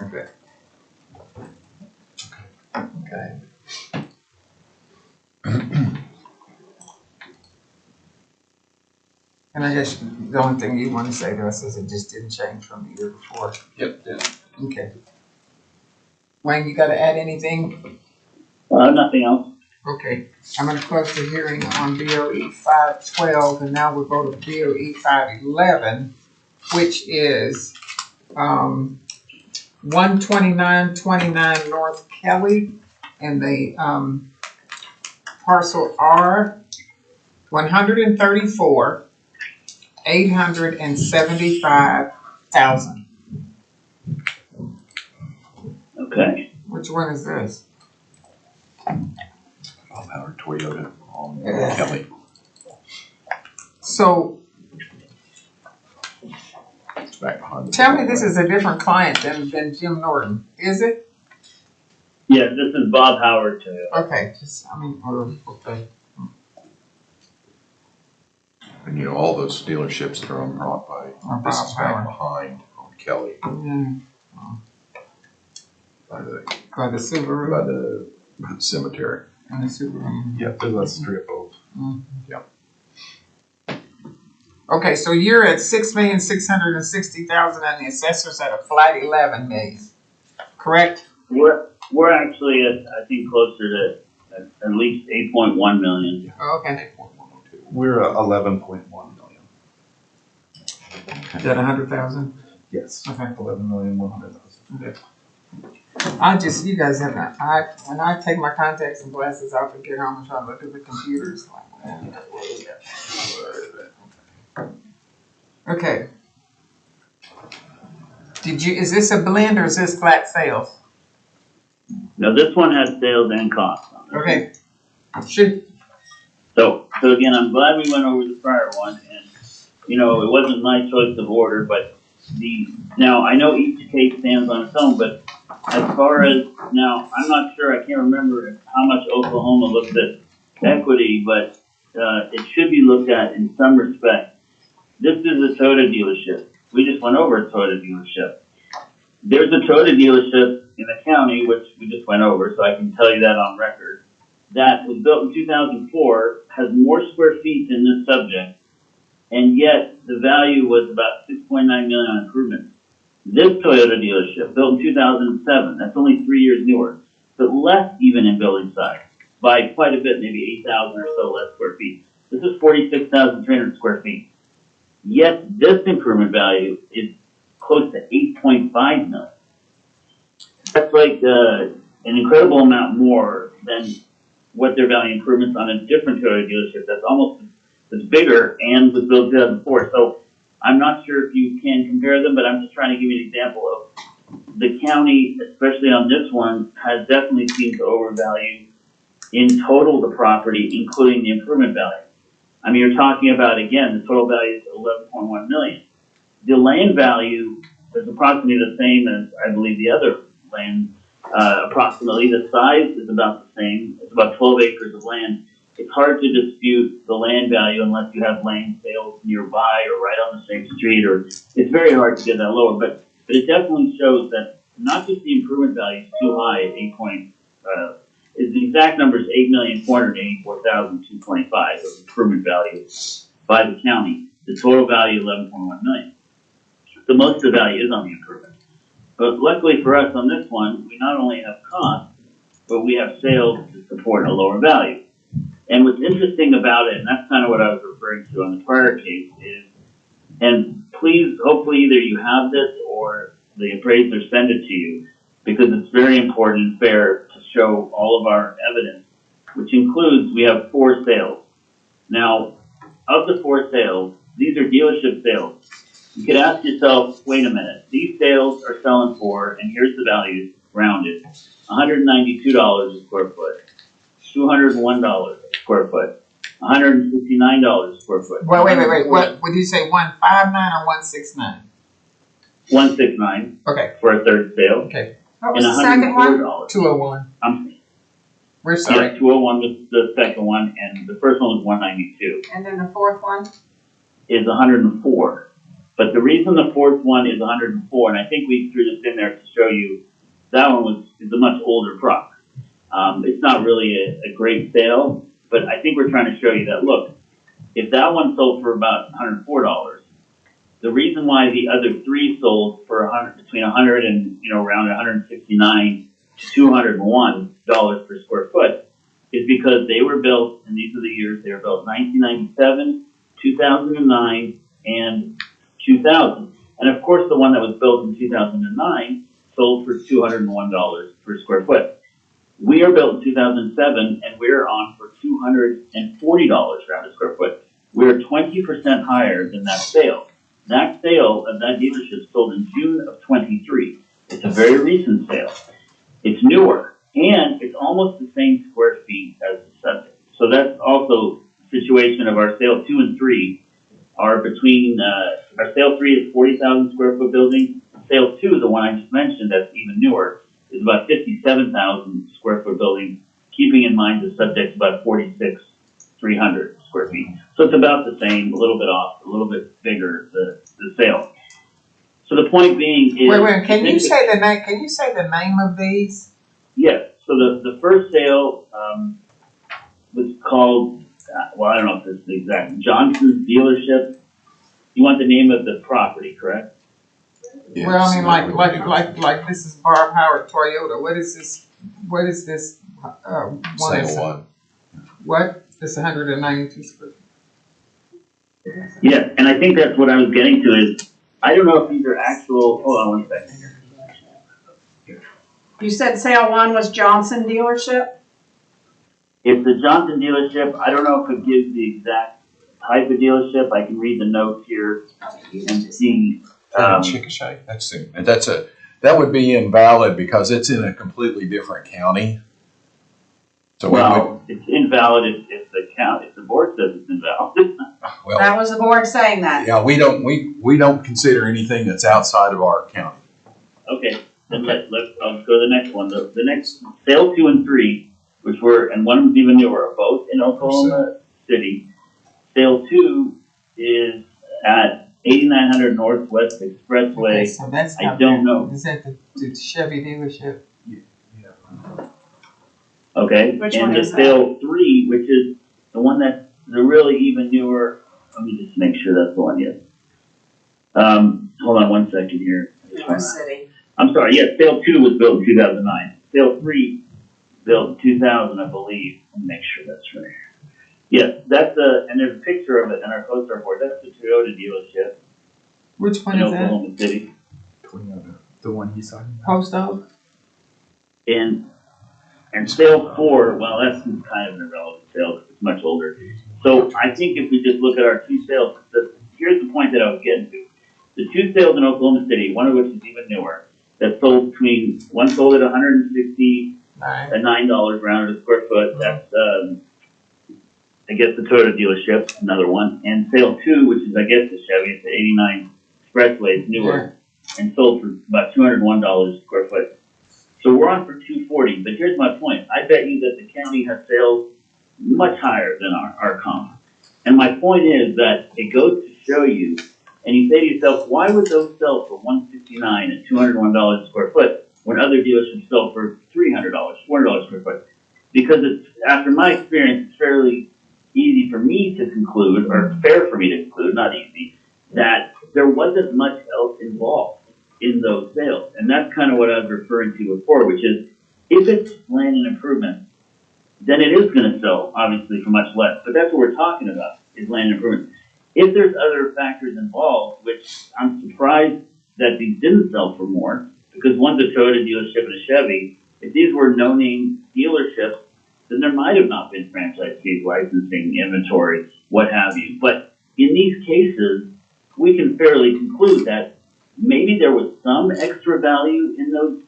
Okay. Okay. And I guess the only thing you want to say to us is it just didn't change from the year before. Yep, yeah. Okay. Wayne, you gotta add anything? Nothing else. Okay, I'm gonna close the hearing on BOE 512, and now we'll go to BOE 511, which is 12929 North Kelly, and the parcel R 134,875,000. Okay. Which one is this? Our Toyota on Yeah. Kelly. So It's back behind the. tell me this is a different client than Jim Norton, is it? Yeah, this is Bob Howard too. Okay, okay. And you know, all those dealerships that are on Broadway, Or this Bob is back Howard. behind on Kelly. Yeah, By the, by the Subaru by the cemetery. and the Subaru. Yep, there's a strip of. Okay, so you're at 6,660,000 and the assessor's at a flat 11 million, correct? We're actually at, I think, closer to at least 8.1 million. Okay. We're 11.1 million. Is that 100,000? Yes. Okay. 11,100,000. Okay. You guys have that. When I take my contacts and glasses off and get home and try to look at the computers, like, okay. Is this a blend or is this flat sales? Now this one has sales and costs on it. Okay. So again, I'm glad we went over the prior one, and you know, it wasn't my choice of order, but now I know each case stands on its own, but as far as now, I'm not sure, I can't remember how much Oklahoma looks at equity, but it should be looked at in some respect. This is a Toyota dealership. We just went over a Toyota dealership. There's a Toyota dealership in the county, which we just went over, so I can tell you that on record, that was built in 2004, has more square feet than this subject, and yet the value was about 6.9 million on improvements. This Toyota dealership, built in 2007, that's only 3 years newer, but less even in building size, by quite a bit, maybe 8,000 or so less square feet. This is 46,300 square feet. Yet this improvement value is close to 8.5 million. That's like an incredible amount more than what their value improvements on a different Toyota dealership that's bigger and was built in 2004. So I'm not sure if you can compare them, but I'm just trying to give you an example of the county, especially on this one, has definitely seemed to overvalue in total the property, including the improvement value. I mean, you're talking about, again, the total value is 11.1 million. The land value is approximately the same as, I believe, the other land. Approximately, the size is about the same. It's about 12 acres of land. It's hard to dispute the land value unless you have land sales nearby or right on the same street, or it's very hard to get that lower. But it definitely shows that not just the improvement value is too high at the exact number is 8,484,225 of improvement value by the county. the total value 11.1 million. So most of the value is on the improvement. But luckily for us on this one, we not only have costs, but we have sales to support a lower value. And what's interesting about it, and that's kind of what I was referring to on the prior case, is, and please, hopefully either you have this or the appraiser send it to you, because it's very important and fair to show all of our evidence, which includes, we have 4 sales. Now, of the 4 sales, these are dealership sales. You could ask yourself, wait a minute, these sales are selling for, and here's the values rounded, $192 a square foot, $201 a square foot, $159 a square foot. Wait, what, would you say 159 or 169? 169 Okay, for a third sale, okay, What and was the second one? $104. 201, Yeah, we're sorry. 201 was the second one, and the first one was 192. And then the fourth one? Is 104. But the reason the fourth one is 104, and I think we threw this in there to show you, that one is a much older product. It's not really a great sale, but I think we're trying to show you that, look, if that one sold for about $104, the reason why the other 3 sold for between 100 and, around 169 to $201 per square foot is because they were built, and these are the years they were built, 1997, 2009, and 2000. And of course, the one that was built in 2009 sold for $201 per square foot. We are built in 2007, and we're on for $240 round a square foot. We're 20% higher than that sale. That sale of that dealership sold in June of 23. It's a very recent sale. It's newer, and it's almost the same square feet as the subject. So that's also the situation of our sale 2 and 3 are between, our sale 3 is 40,000 square foot building. Sale 2, the one I just mentioned that's even newer, is about 57,000 square foot building, keeping in mind the subject's about 46,300 square feet. So it's about the same, a little bit off, a little bit bigger, the sale. So the point being is. Wait, can you say the name of these? Yes, so the first sale, was called, well, I don't know if this is the exact, Johnson's Dealership. You want the name of the property, correct? Yes. Well, I mean, like this is Barb Howard Toyota, what is this, one? Sale 1. What, this 192 square? Yeah, and I think that's what I was getting to is, I don't know if these are actual, hold on one second. You said sale 1 was Johnson dealership? If the Johnson dealership, I don't know if it gives the exact type of dealership. I can read the notes here and see. Chickasha, that would be invalid because it's in a completely different county. So Well, it's invalid if the board says it's invalid. That was the board saying that. yeah, we don't consider anything that's outside of our county. Okay, then I'll go to the next one. The next, sale 2 and 3, which were, and one of them's even newer, are both in Oklahoma City. Sale 2 is at 8900 Northwest Expressway. Okay, so that's I don't know. Is that the Chevy dealership? Okay, Which and one the is that? sale 3, which is the one that's the really even newer. Let me just make sure that's the one. Yes. Hold on one second here. North City. I'm sorry. Yes, sale 2 was built in 2009. Sale 3 built in 2000, I believe. Let me make sure that's right. Yes, that's and there's a picture of it in our CoStar board. That's the Toyota dealership Which one in is that? Oklahoma City. The one he's talking about. Post Oak? And sale 4, well, that's kind of an irrelevant sale because it's much older. So I think if we just look at our 2 sales, here's the point that I was getting to. The 2 sales in Oklahoma City, one of which is even newer, that sold one sold at $169 rounded a square foot. That's, I guess, the Toyota dealership, another one. And sale 2, which is, I guess, the Chevy, it's the 89 Expressway, it's newer, and sold for about $201 a square foot. So we're on for 240, but here's my point. I bet you that the county has sales much higher than our comp. And my point is that it goes to show you, and you say to yourself, why would those sell for $169 and $201 a square foot when other dealerships sell for $300, $400 a square foot? Because it's, after my experience, it's fairly easy for me to conclude, or fair for me to conclude, not easy, wasn't much else involved in those sales. And that's kind of what I was referring to before, which is if it's land and improvement, then it is going to sell, obviously, for much less. But that's what we're talking about, is land and improvement. If there's other factors involved, which I'm surprised that these didn't sell for more, because one's a Toyota dealership and a Chevy. If these were no-name dealerships, then there might have not been franchise fees, licensing, inventory, what have you. But in these cases, we can fairly conclude that maybe there was some extra value in those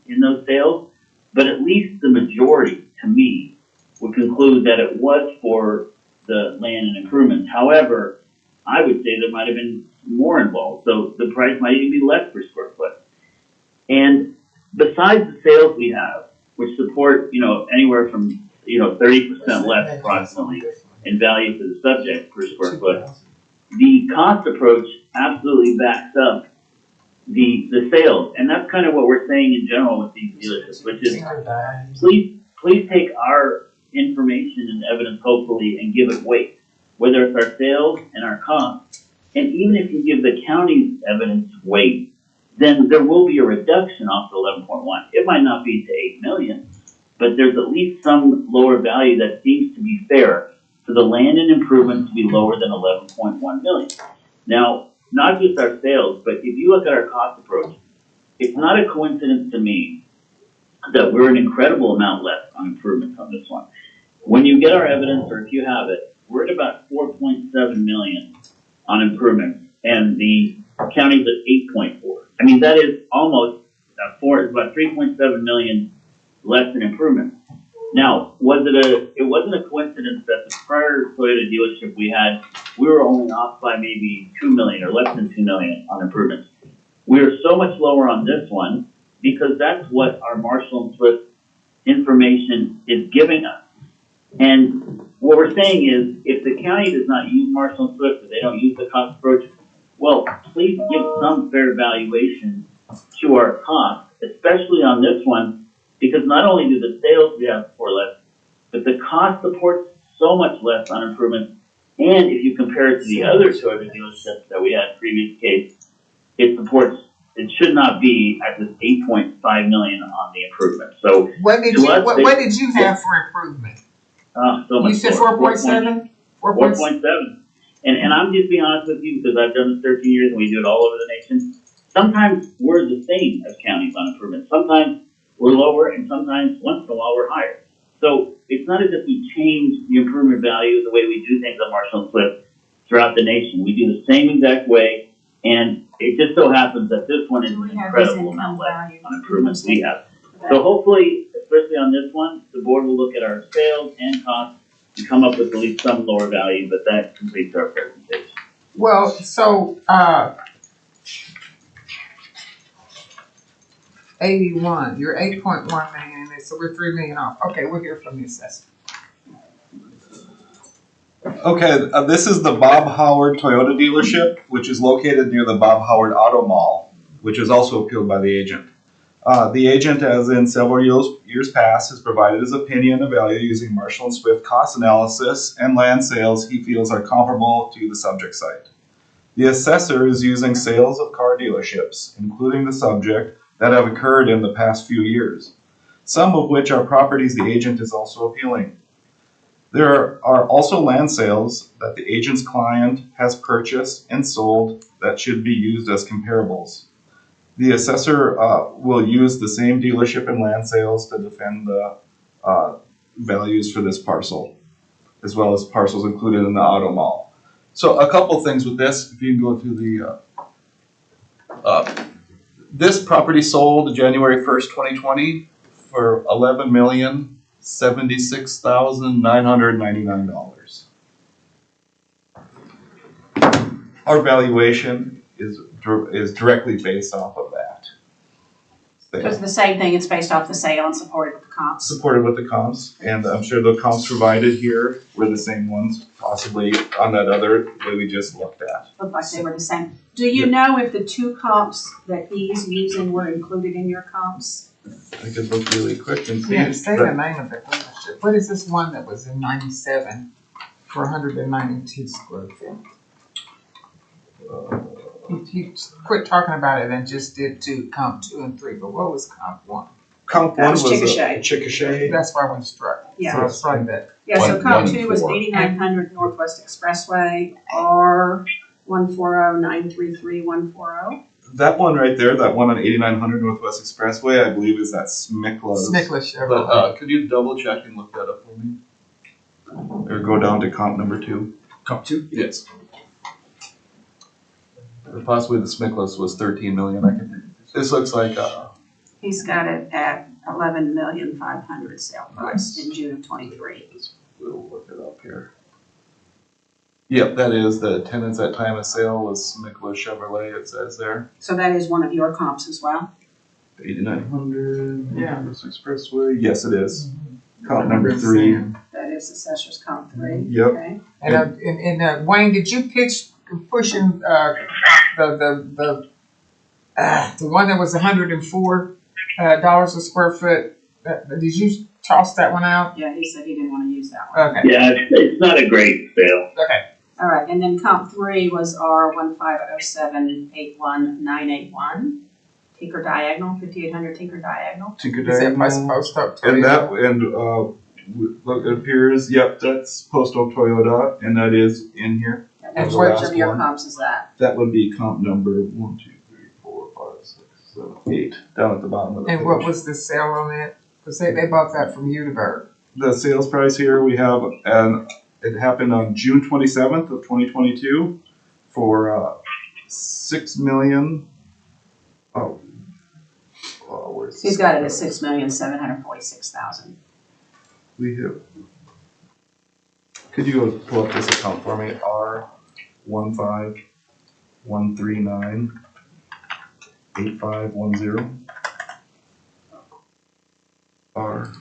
sales, but at least the majority, to me, would conclude that it was for the land and improvements. However, I would say there might have been more involved, so the price might even be less per square foot. And besides the sales we have, which support, anywhere from, 30% less approximately in value to the subject per square foot, the cost approach absolutely backs up the sales. And that's kind of what we're saying in general with these dealerships, which is please take our information and evidence, hopefully, and give it weight, whether it's our sales and our costs. And even if you give the county's evidence weight, then there will be a reduction off the 11.1. It might not be to 8 million, but there's at least some lower value that seems to be fair for the land and improvement to be lower than 11.1 million. Now, not just our sales, but if you look at our cost approach, it's not a coincidence to me that we're an incredible amount less on improvements on this one. When you get our evidence, or if you have it, we're at about 4.7 million on improvements, and the county's at 8.4. I mean, that is almost about 3.7 million less than improvements. Now, it wasn't a coincidence that the prior Toyota dealership we were only off by maybe 2 million or less than 2 million on improvements. We are so much lower on this one because that's what our Marshall and Swift information is giving us. And what we're saying is, if the county does not use Marshall and Swift, if they don't use the cost approach, well, please give some fair valuation to our costs, especially on this one, because not only do the sales we have for less, but the cost supports so much less on improvements. And if you compare it to the other Toyota dealerships that we had in previous case, it should not be at this 8.5 million on the improvement. So what did you have for improvement? So much. You said 4.7? 4.7. And I'm just being honest with you because I've done this 13 years and we do it all over the nation. Sometimes we're the same as counties on improvement. Sometimes we're lower, and sometimes once in a while we're higher. So it's not as if we change the improvement value the way we do things on Marshall and Swift throughout the nation. We do the same exact way, and it just so happens that this one is an incredible amount less on improvements we have. So hopefully, especially on this one, the board will look at our sales and costs and come up with at least some lower value, but that completes our presentation. Well, so, 81, you're 8.1 million, and so we're 3 million off. Okay, we'll hear from the assessor. Okay, this is the Bob Howard Toyota dealership, which is located near the Bob Howard Auto Mall, which is also appealed by the agent. The agent, as in several years past, has provided his opinion of value using Marshall and Swift cost analysis and land sales he feels are comparable to the subject site. The assessor is using sales of car dealerships, including the subject, that have occurred in the past few years, some of which are properties the agent is also appealing. There are also land sales that the agent's client has purchased and sold that should be used as comparables. The assessor will use the same dealership and land sales to defend the values for this parcel, as well as parcels included in the auto mall. So a couple things with this, if you can go to the, this property sold January 1st, 2020 for $11,076,999. Our valuation is directly based off of that. So it's the same thing, it's based off the sale and supported with the comps. Supported with the comps, and I'm sure the comps provided here were the same ones, possibly on that other way we just looked at. Looked like they were the same. Do you know if the two comps that he's using were included in your comps? I could look really quick and see. Yeah, say the name of the dealership. What is this one that was in 97 for 192 square feet? He quit talking about it and just did comp 2 and 3, but what was comp 1? Comp That one was was Chickasha. Chickasha. That's why I went struck. Yeah. So I was trying that. Yeah, so comp 2 was 114. 8900 Northwest Expressway, R 140-933-140. That one right there, that one on 8900 Northwest Expressway, I believe is that Smickla's. Snickless But, Chevrolet. could you double check and look that up for me? Or go down to comp number 2. Comp two? Yes. Or possibly the Smickless was 13 million, I can, this looks like, He's got it at 11,500,000 sale price in June of 23. we'll look it up here. Yep, that is, the attendance at time of sale was Smickless Chevrolet, it says there. So that is one of your comps as well? 8900 Yeah. Northwest Expressway. Yes, it is. Comp number 3. That is Assessor's Comp 3. Yep. Okay. And Wayne, did you pushing the one that was $104 a square foot? Did you toss that one out? Yeah, he said he didn't want to use that one. Okay. Yeah, it's not a great sale. Okay. All right, and then comp 3 was R 150781981. Tinker Diagonal, 5800 Tinker Diagonal. Is that by Post Oak And that, Toyota? and, look, it appears, yep, that's Post Oak Toyota, and that is in here. And And which the of last your one. comps is that? That would be comp number 1, 2, 3, 4, 5, 6, 7, 8, down at the bottom of the And page. what was the sale on it? Because they bought that from Udiberg. The sales price here we have, and it happened on June 27th of 2022 for 6 million. Where's He's got it at 6,746,000. We have. Could you go pull up this account for me? R151398510. R.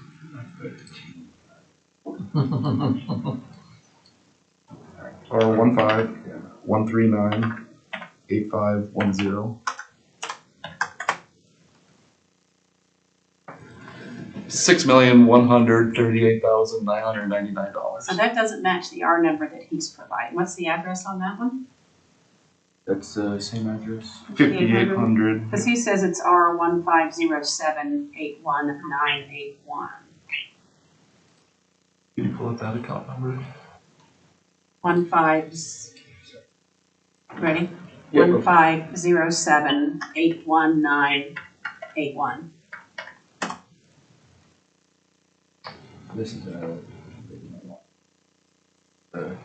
R151398510. $6,138,999. So that doesn't match the R number that he's providing. What's the address on that one? That's the same address. 5800. Because he says it's R 150781981. Can you pull up that account number? 15, ready? Yep. 150781981. This is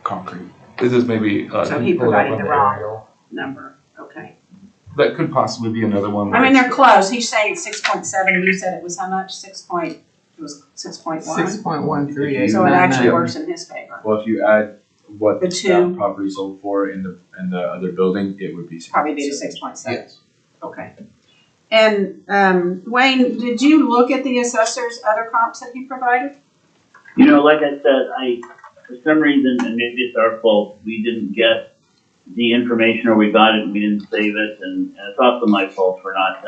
concrete. This is maybe, So can he you pull it up provided on the the wrong- aerial? Number, okay. That could possibly be another one. I mean, they're close. He's saying 6.7. You said it was how much? It was 6.1. 6.138. So it actually works in his favor. Well, if you add what The two. that property sold for in the other building, it would be. Probably be the 6.7. Yes. Okay. And Wayne, did you look at the assessor's other comps that he provided? You know, like I said, for some reason, and maybe it's our fault, we didn't get the information, or we got it and we didn't save it, and it's also my fault for not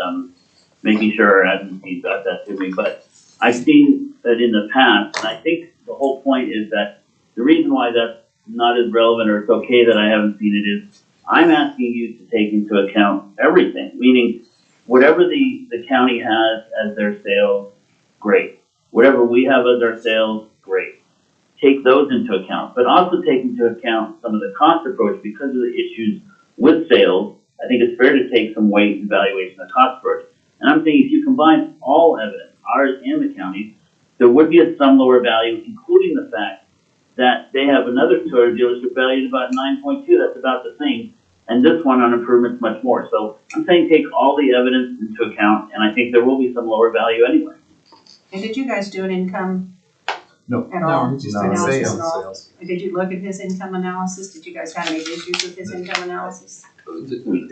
making sure our agency got that to me. But I've seen that in the past, and I think the whole point is that the reason why that's not as relevant, or it's okay that I haven't seen it, is I'm asking you to take into account everything, meaning whatever the county has as their sales, great. Whatever we have as our sales, great. Take those into account, but also take into account some of the cost approach because of the issues with sales. I think it's fair to take some weight in evaluation of the cost approach. And I'm saying if you combine all evidence, ours and the county's, there would be a some lower value, including the fact that they have another Toyota dealership valued about 9.2. That's about the same. And this one on improvements much more. So I'm saying take all the evidence into account, and I think there will be some lower value anyway. And did you guys do an income? No. At all? No, just No, Analysis sales. at all? Did you look at his income analysis? Did you guys have any issues with his income analysis?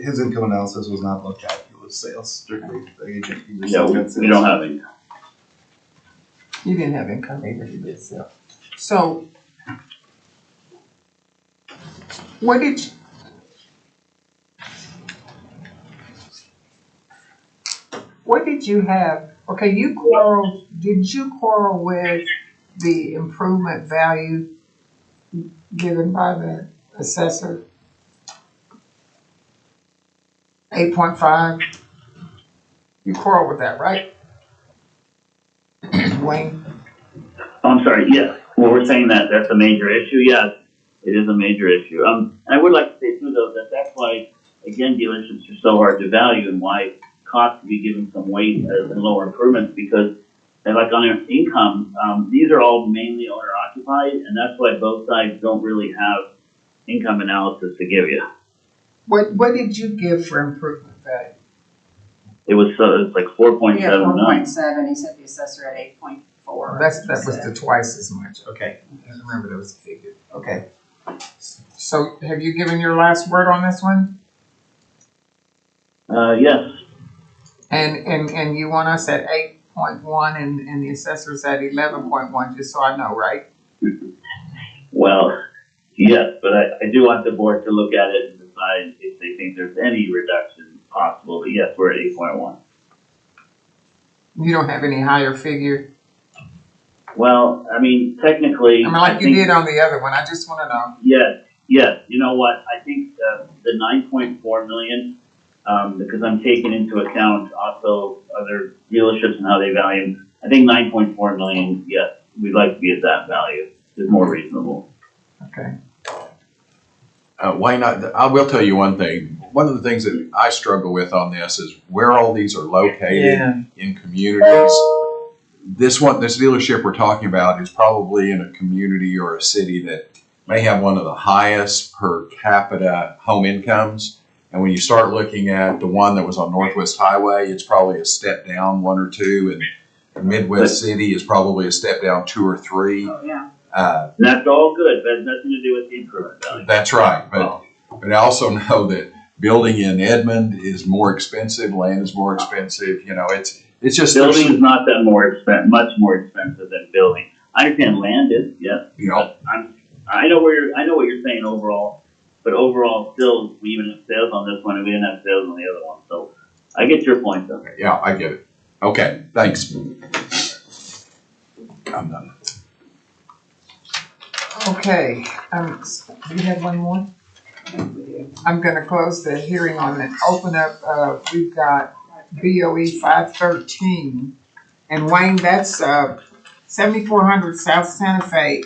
His income analysis was not looked at. It was sales strictly. The agent. He just No, looked at we sales. don't have any. You didn't have income either, you did sell. So, what did you have, okay, did you quarrel with the improvement value given by the assessor? 8.5. You quarrel with that, right? Wayne? Oh, I'm sorry, yes. Well, we're saying that that's a major issue, yes, it is a major issue. And I would like to say too, though, that that's why, again, dealerships are so hard to value and why costs be given some weight as in lower improvements, because and like on their income, these are all mainly owner occupied, and that's why both sides don't really have income analysis to give you. What did you give for improvement value? It's like 4.79. Yeah, 4.7, he said the assessor at 8.4. That was the twice as much. Okay, I remember there was a figure. Okay. So have you given your last word on this one? Yes. And you want us at 8.1 and the assessor's at 11.1, just so I know, right? Well, yes, but I do want the board to look at it and decide if they think there's any reduction possible. But yes, we're at 8.1. You don't have any higher figure? Well, I mean, technically. I mean, like you did on the other one, I just wanna know. Yes. You know what? I think the 9.4 million, because I'm taking into account also other dealerships and how they value them. I think 9.4 million, yes, we'd like to be at that value. Is more reasonable. Okay. Wayne, I will tell you one thing. One of the things that I struggle with on this is where all these are located in communities. This dealership we're talking about is probably in a community or a city that may have one of the highest per capita home incomes. And when you start looking at the one that was on Northwest Highway, it's probably a step down 1 or 2, and Midwest City is probably a step down 2 or 3. Oh, yeah. And that's all good, but it has nothing to do with the improvement value. That's right, but I also know that building in Edmond is more expensive, land is more expensive, you know, it's just. Building is not that much more expensive than building. I understand land is, yes. You know. I know what you're saying overall, but overall still, we even have sales on this one and we didn't have sales on the other one, so I get your point though. Yeah, I get it. Okay, thanks. I'm done. Okay, do you have one more? I'm gonna close the hearing on it, open up, we've got BOE 513. And Wayne, that's 7400 South Santa Fe,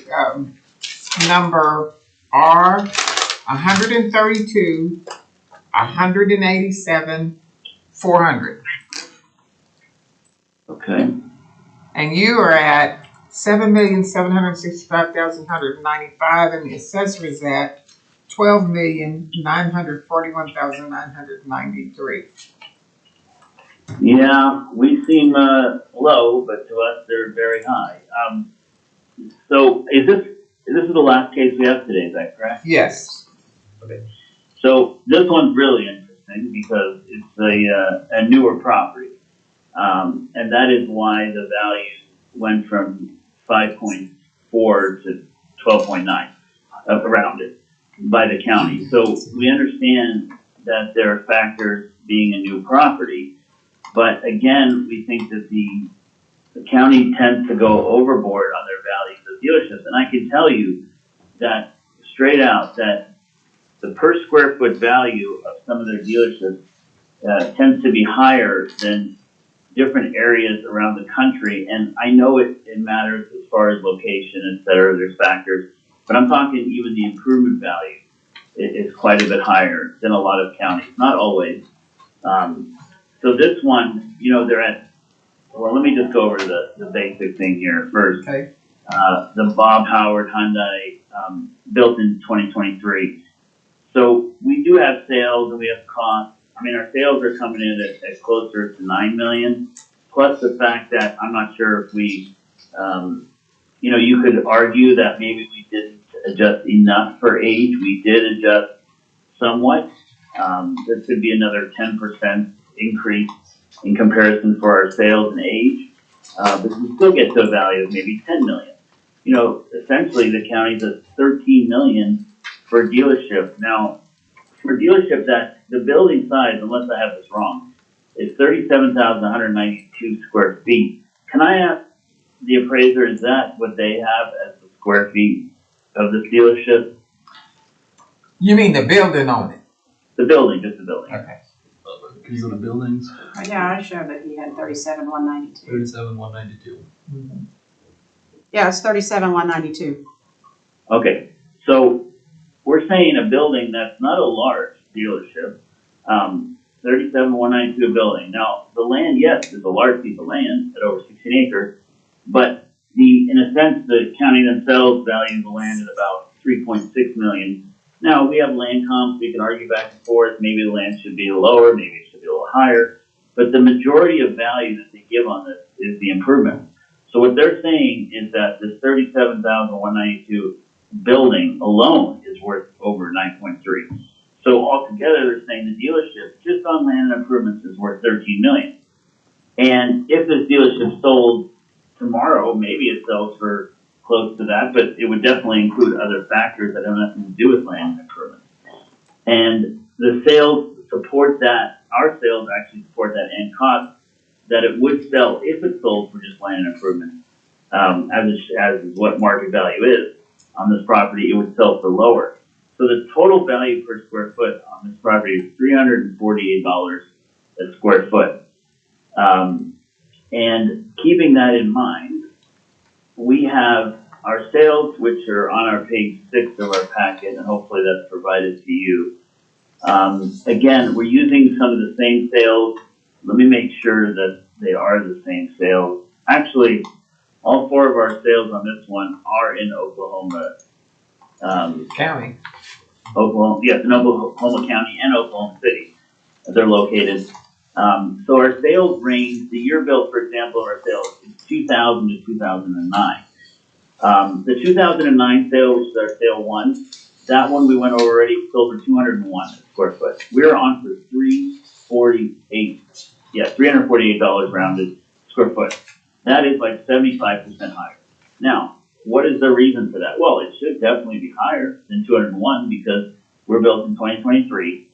number R 132 187 400. Okay. And you are at 7,765,195, and the assessor is at 12,941,993. Yeah, we seem low, but to us they're very high. So is this the last case we have today? Is that correct? Yes. Okay. So this one's really interesting because it's a newer property, and that is why the value went from 5.4 to 12.9 around it by the county. So we understand that there are factors being a new property, but again, we think that the county tends to go overboard on their values of dealerships. And I can tell you that straight out that the per square foot value of some of their dealerships tends to be higher than different areas around the country. And I know it matters as far as location, et cetera, there's factors, but I'm talking even the improvement value is quite a bit higher than a lot of counties, not always. So this one, you know, they're at, well, let me just go over the basic thing here first. Okay. The Bob Howard Hyundai, built in 2023. So we do have sales and we have costs. I mean, our sales are coming in at closer to 9 million, plus the fact that I'm not sure if we, you know, you could argue that maybe we didn't adjust enough for age. We did adjust somewhat. There could be another 10% increase in comparison for our sales and age, but we still get to a value of maybe 10 million. You know, essentially the county's at 13 million for a dealership. Now, for a dealership that the building size, unless I have this wrong, is 37,192 square feet. Can I ask the appraiser, is that what they have as the square feet of this dealership? You mean the building on it? The building, just the building. Okay. Because of the buildings, Yeah, I showed that he had 37,192. 37,192. Yeah, it's 37,192. Okay, so we're saying a building that's not a large dealership, 37,192 a building. Now, the land, yes, is a large piece of land at over 16 acres, but in a sense, the county themselves value the land at about 3.6 million. Now, we have land comps, we can argue back and forth, maybe the land should be lower, maybe it should be a little higher, but the majority of value that they give on this is the improvement. So what they're saying is that this 37,192 building alone is worth over 9.3. So altogether, they're saying the dealership just on land and improvements is worth 13 million. And if this dealership sold tomorrow, maybe it sells for close to that, but it would definitely include other factors that have nothing to do with land and improvements. And the sales support that, our sales actually support that and cost that it would sell if it sold for just land and improvement, as is what market value is on this property, it would sell for lower. So the total value per square foot on this property is $348 a square foot. And keeping that in mind, we have our sales, which are on our page 6 of our packet, and hopefully that's provided to you. Again, we're using some of the same sales. Let me make sure that they are the same sales. Actually, all 4 of our sales on this one are in Oklahoma. County. Yes, in Oklahoma County and Oklahoma City. They're located. So our sales range, the year built, for example, of our sales is 2000 to 2009. The 2009 sale, which is our sale 1, that one we went over already, sold for 201 square foot. We're on for $348. Yeah, $348 rounded square foot. That is like 75% higher. Now, what is the reason for that? Well, it should definitely be higher than 201 because we're built in 2023.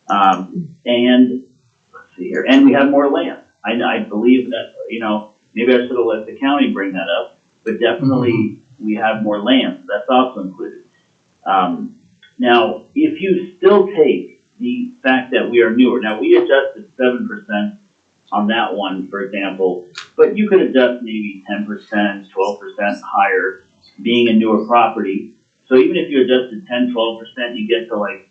And let's see here, and we have more land. I believe that, maybe I should have let the county bring that up, but definitely we have more land. So that's also included. Now, if you still take the fact that we are newer, now we adjusted 7% on that one, for example, but you could adjust maybe 10%, 12% higher being a newer property. So even if you adjusted 10, 12%, you get to like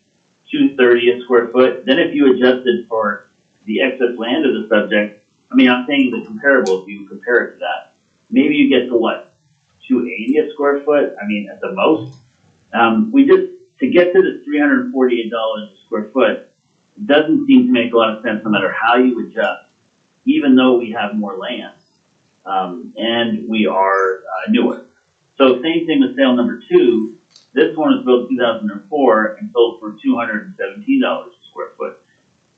230 a square foot. Then if you adjusted for the excess land of the subject, I'm saying the comparable, if you compare it to that, maybe you get to what, 280 a square foot? At the most. To get to the $348 a square foot, doesn't seem to make a lot of sense no matter how you adjust, even though we have more land, and we are newer. So same thing with sale number 2. This one was built in 2004 and sold for $217 a square foot.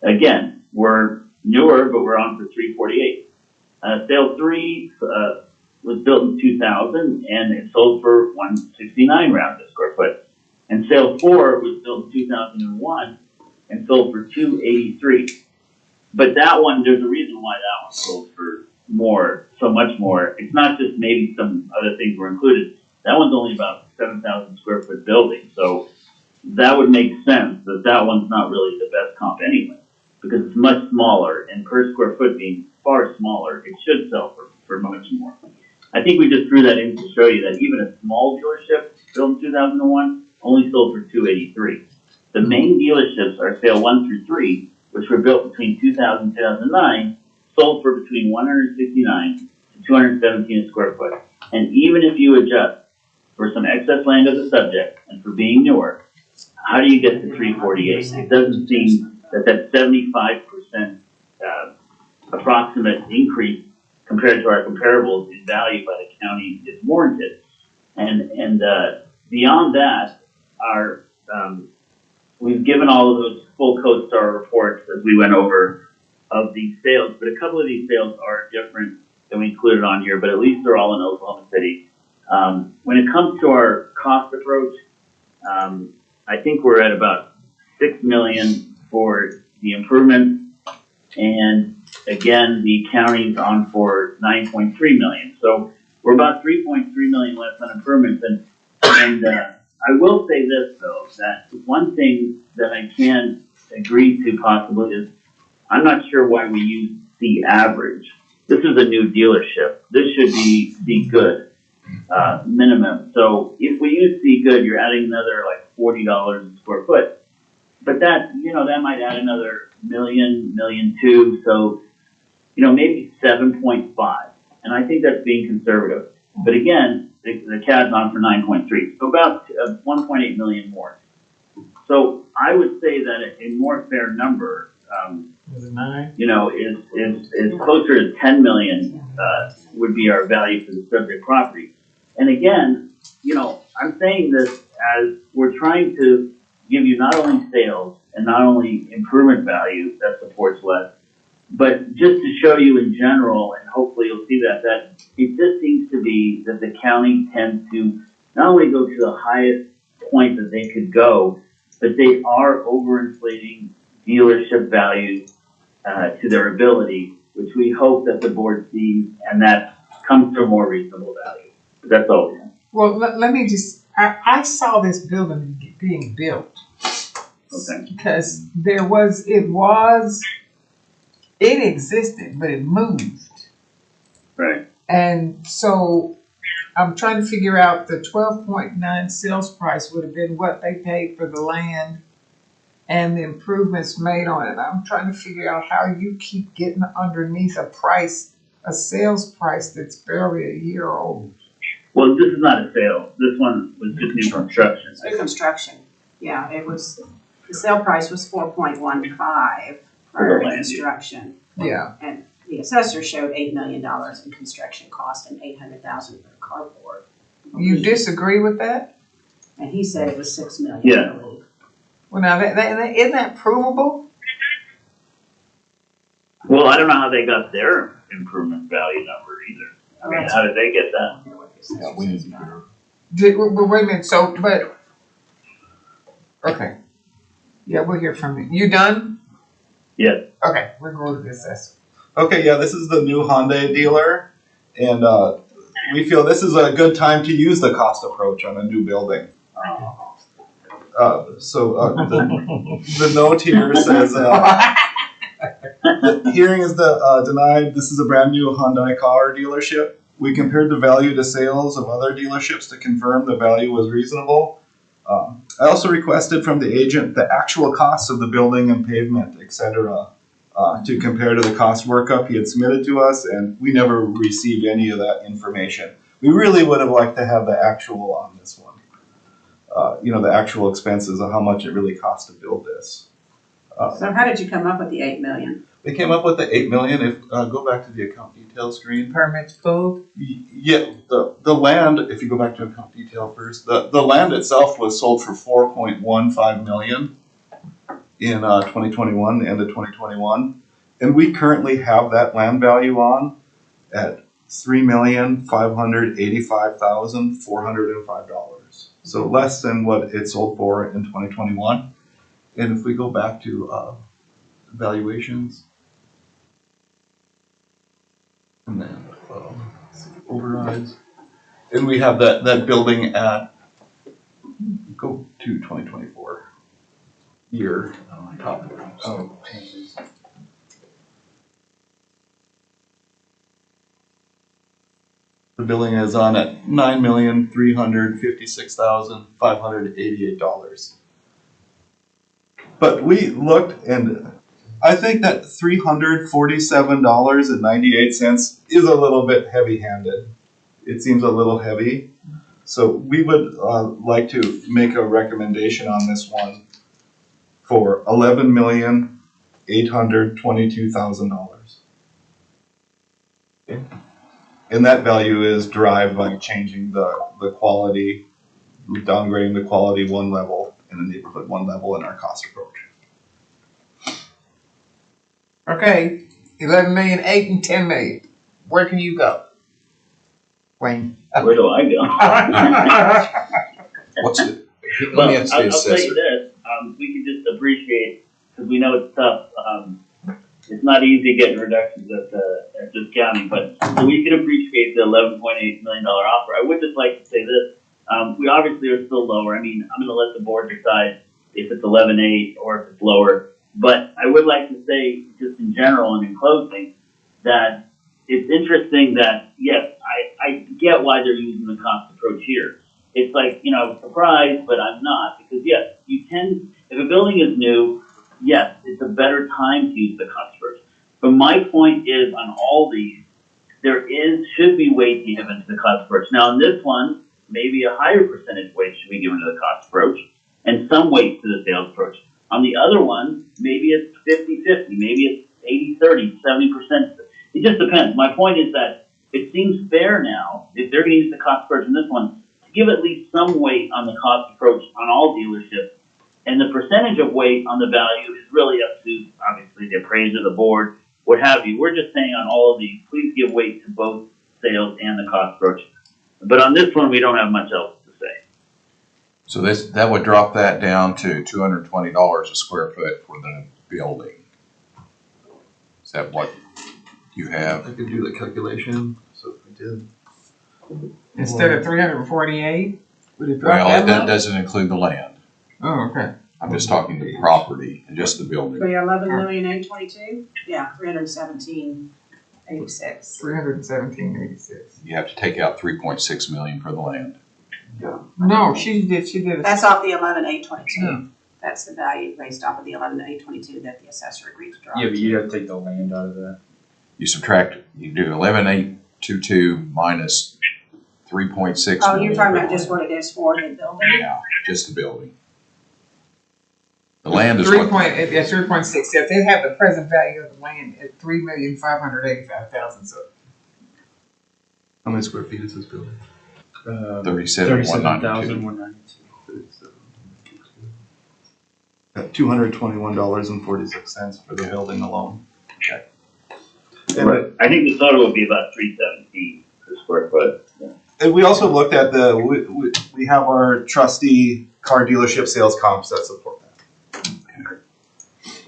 Again, we're newer, but we're on for $348. Sale 3 was built in 2000 and it sold for $169 rounded a square foot. And sale 4 was built in 2001 and sold for $283. But that one, there's a reason why that one sold for more, so much more. It's not just maybe some other things were included. That one's only about 7,000 square foot building. So that would make sense that that one's not really the best comp anyway, because it's much smaller, and per square foot being far smaller, it should sell for much more. I think we just threw that in to show you that even a small dealership built in 2001 only sold for $283. The main dealerships are sale 1 through 3, which were built between 2000 and 2009, sold for between $169 to $217 a square foot. And even if you adjust for some excess land as a subject and for being newer, how do you get to $348? It doesn't seem that 75% approximate increase compared to our comparables in value by the county is warranted. And beyond that, we've given all of those full CoStar reports as we went over of these sales, but a couple of these sales are different than we included on here, but at least they're all in Oklahoma City. When it comes to our cost approach, I think we're at about $6 million for the improvements, and again, the county's on for $9.3 million. So we're about $3.3 million less on improvements, and I will say this though, that one thing that I can agree to possibly is I'm not sure why we use the average. This is a new dealership. This should be good, minimum. So if we use C good, you're adding another like $40 a square foot. But that, that might add another $1.2 million. So, maybe 7.5. And I think that's being conservative. But again, the CAD's on for 9.3. So about 1.8 million more. So I would say that a more fair number, Was it 9? is closer to 10 million, would be our value for the subject property. And again, I'm saying this as we're trying to give you not only sales and not only improvement value that supports less, but just to show you in general, and hopefully you'll see that it just seems to be that the county tends to not only go to the highest point that they could go, but they are overinflating dealership value to their ability, which we hope that the board sees, and that comes to a more reasonable value. But that's all. Well, let me just, I saw this building being built. Okay. Because it existed, but it moved. Right. And so I'm trying to figure out the 12.9 sales price would have been what they paid for the land and the improvements made on it. I'm trying to figure out how you keep getting underneath a sales price that's barely a year old. Well, this is not a sale. This one was just new construction. New construction, yeah, the sale price was 4.15 for construction. Yeah. And the assessor showed $8 million in construction cost and $800,000 for the carport. You disagree with that? And he said it was $6 million, Yeah. I believe. Well, now, isn't that provable? Well, I don't know how they got their improvement value number either. I mean, how did they get that? Yeah, we need to hear. Well, wait a minute, okay. Yeah, we'll hear from you. You done? Yes. Okay, we're going to the assessor. Okay, yeah, this is the new Hyundai dealer, and we feel this is a good time to use the cost approach on a new building. The note here says, the hearing is denied. This is a brand new Hyundai car dealership. We compared the value to sales of other dealerships to confirm the value was reasonable. I also requested from the agent the actual costs of the building and pavement, etc., to compare to the cost workup he had submitted to us, and we never received any of that information. We really would have liked to have the actual on this one. The actual expenses of how much it really cost to build this. So how did you come up with the $8 million? They came up with the $8 million. If go back to the account detail screen. Permits pulled? Yeah, the land. If you go back to account detail first, the land itself was sold for $4.15 million in 2021, the end of 2021, and we currently have that land value on at $3,585,405. So less than what it sold for in 2021. And if we go back to valuations, and then overrides, and we have that building at, go to 2024 year top. Oh, The building is on at $9,356,588. But we looked, and I think that $347.98 is a little bit heavy-handed. It seems a little heavy. So we would like to make a recommendation on this one for $11,822,000. Okay. And that value is derived by changing the quality, downgrading the quality one level in the neighborhood one level in our cost approach. Okay, 11 million, 8 and 10 million. Where can you go? Wayne. Where do I go? What's it? Let Well, me ask the I'll tell assessor. you this, we can just appreciate, because we know it's tough, it's not easy getting reductions at this county, but so we can appreciate the $11.8 million offer. I would just like to say this, we obviously are still lower. I mean, I'm gonna let the board decide if it's 11.8 or if it's lower. But I would like to say, just in general and in closing, that it's interesting that, yes, I get why they're using the cost approach here. It's like, you know, I was surprised, but I'm not, because yes, you tend, if a building is new, yes, it's a better time to use the cost approach. But my point is, on all these, should be weight given to the cost approach. Now, in this one, maybe a higher percentage weight should be given to the cost approach, and some weight to the sales approach. On the other one, maybe it's 50-50, maybe it's 80-30, 70%. It just depends. My point is that it seems fair now, if they're gonna use the cost approach in this one, to give at least some weight on the cost approach on all dealerships. And the percentage of weight on the value is really up to, obviously, the appraiser, the board, what have you. We're just saying on all of these, please give weight to both sales and the cost approach. But on this one, we don't have much else to say. So that would drop that down to $220 a square foot for the building. Is that what you have? I could do the calculation, so if we did. Instead of 348? Would it drop Well, that that much? doesn't include the land. Oh, okay. I'm just talking the property and just the For building. your 11,822,000? Yeah, 317,86. 317.86. You have to take out 3.6 million for the land. No, she did. That's off the 11,822. Yeah. That's the value based off of the 11,822 that the assessor agreed to drop. Yeah, but you have to take the land out of that. You subtract, you do 11,822 minus 3.6 Oh, million. you're talking about just what it is for the building? Yeah, just the building. The land is 3.6. Yeah, they have the present value of the land at 3,585,000. So How many square feet is this building? 37,192. 37,192. At $221.46 for the building alone. Okay. And, I think the total would be about 317 per square foot. Yeah. and we also looked at we have our trusty car dealership sales comps that support that.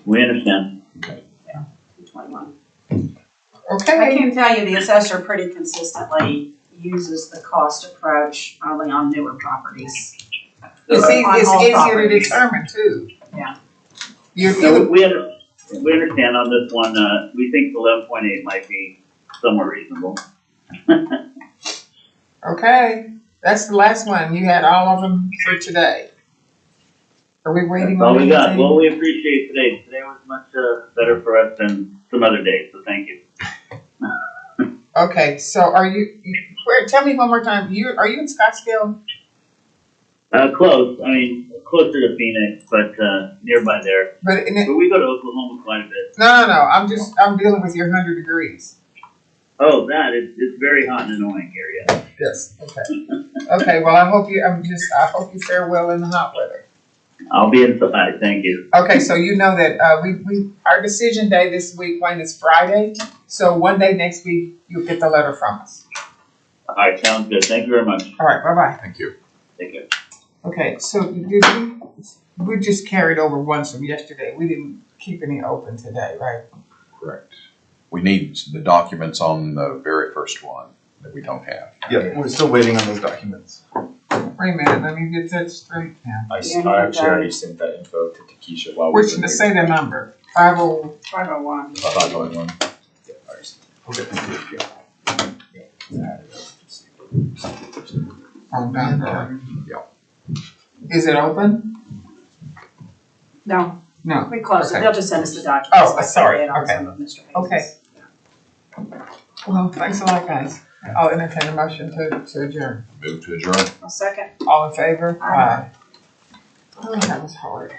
We understand. 21. I okay. can tell you the assessor pretty consistently uses the cost approach only on newer properties. It's On easier all to properties. determine too. Yeah. No, we understand on this one, we think 11.8 might be somewhat reasonable. Okay, that's the last one. You had all of them for today. Are we waiting That's all on we got. anything? Well, we appreciate today. Today was much better for us than some other days, so thank you. Okay, so tell me one more time, are you in Scottsdale? Close. I mean, closer to Phoenix, but nearby there. But But we go to Oklahoma quite a bit. no, I'm dealing with your 100 degrees. Oh, it's very hot and annoying here, yeah. Yes, okay. Okay, well, I hope you fare well in the hot weather. I'll be inside, thank you. Okay, so you know that our decision day this week, Wayne, is Friday. So one day next week, you'll get the letter from us. All right, sounds good. Thank you very much. All right, bye-bye. Thank you. Take care. Okay, so we just carried over ones from yesterday. We didn't keep any open today, right? Correct. We need the documents on the very first one that we don't have. Yeah, we're still waiting on those documents. Wait a minute, let me get that straight now. I actually already sent that info to Takesha while we Which, were say the number, 50. 501. 501. Okay, thank you. Oh, down. Is it open? No, No. we closed it. Okay. They'll just send us the documents. Oh, like sorry. they did on Okay. some of Mr. Hayes'. Okay. Well, thanks a lot, guys. I'll entertain a motion to adjourn. Move to adjourn. A second. All in favor? Aye. Oh, that was hard.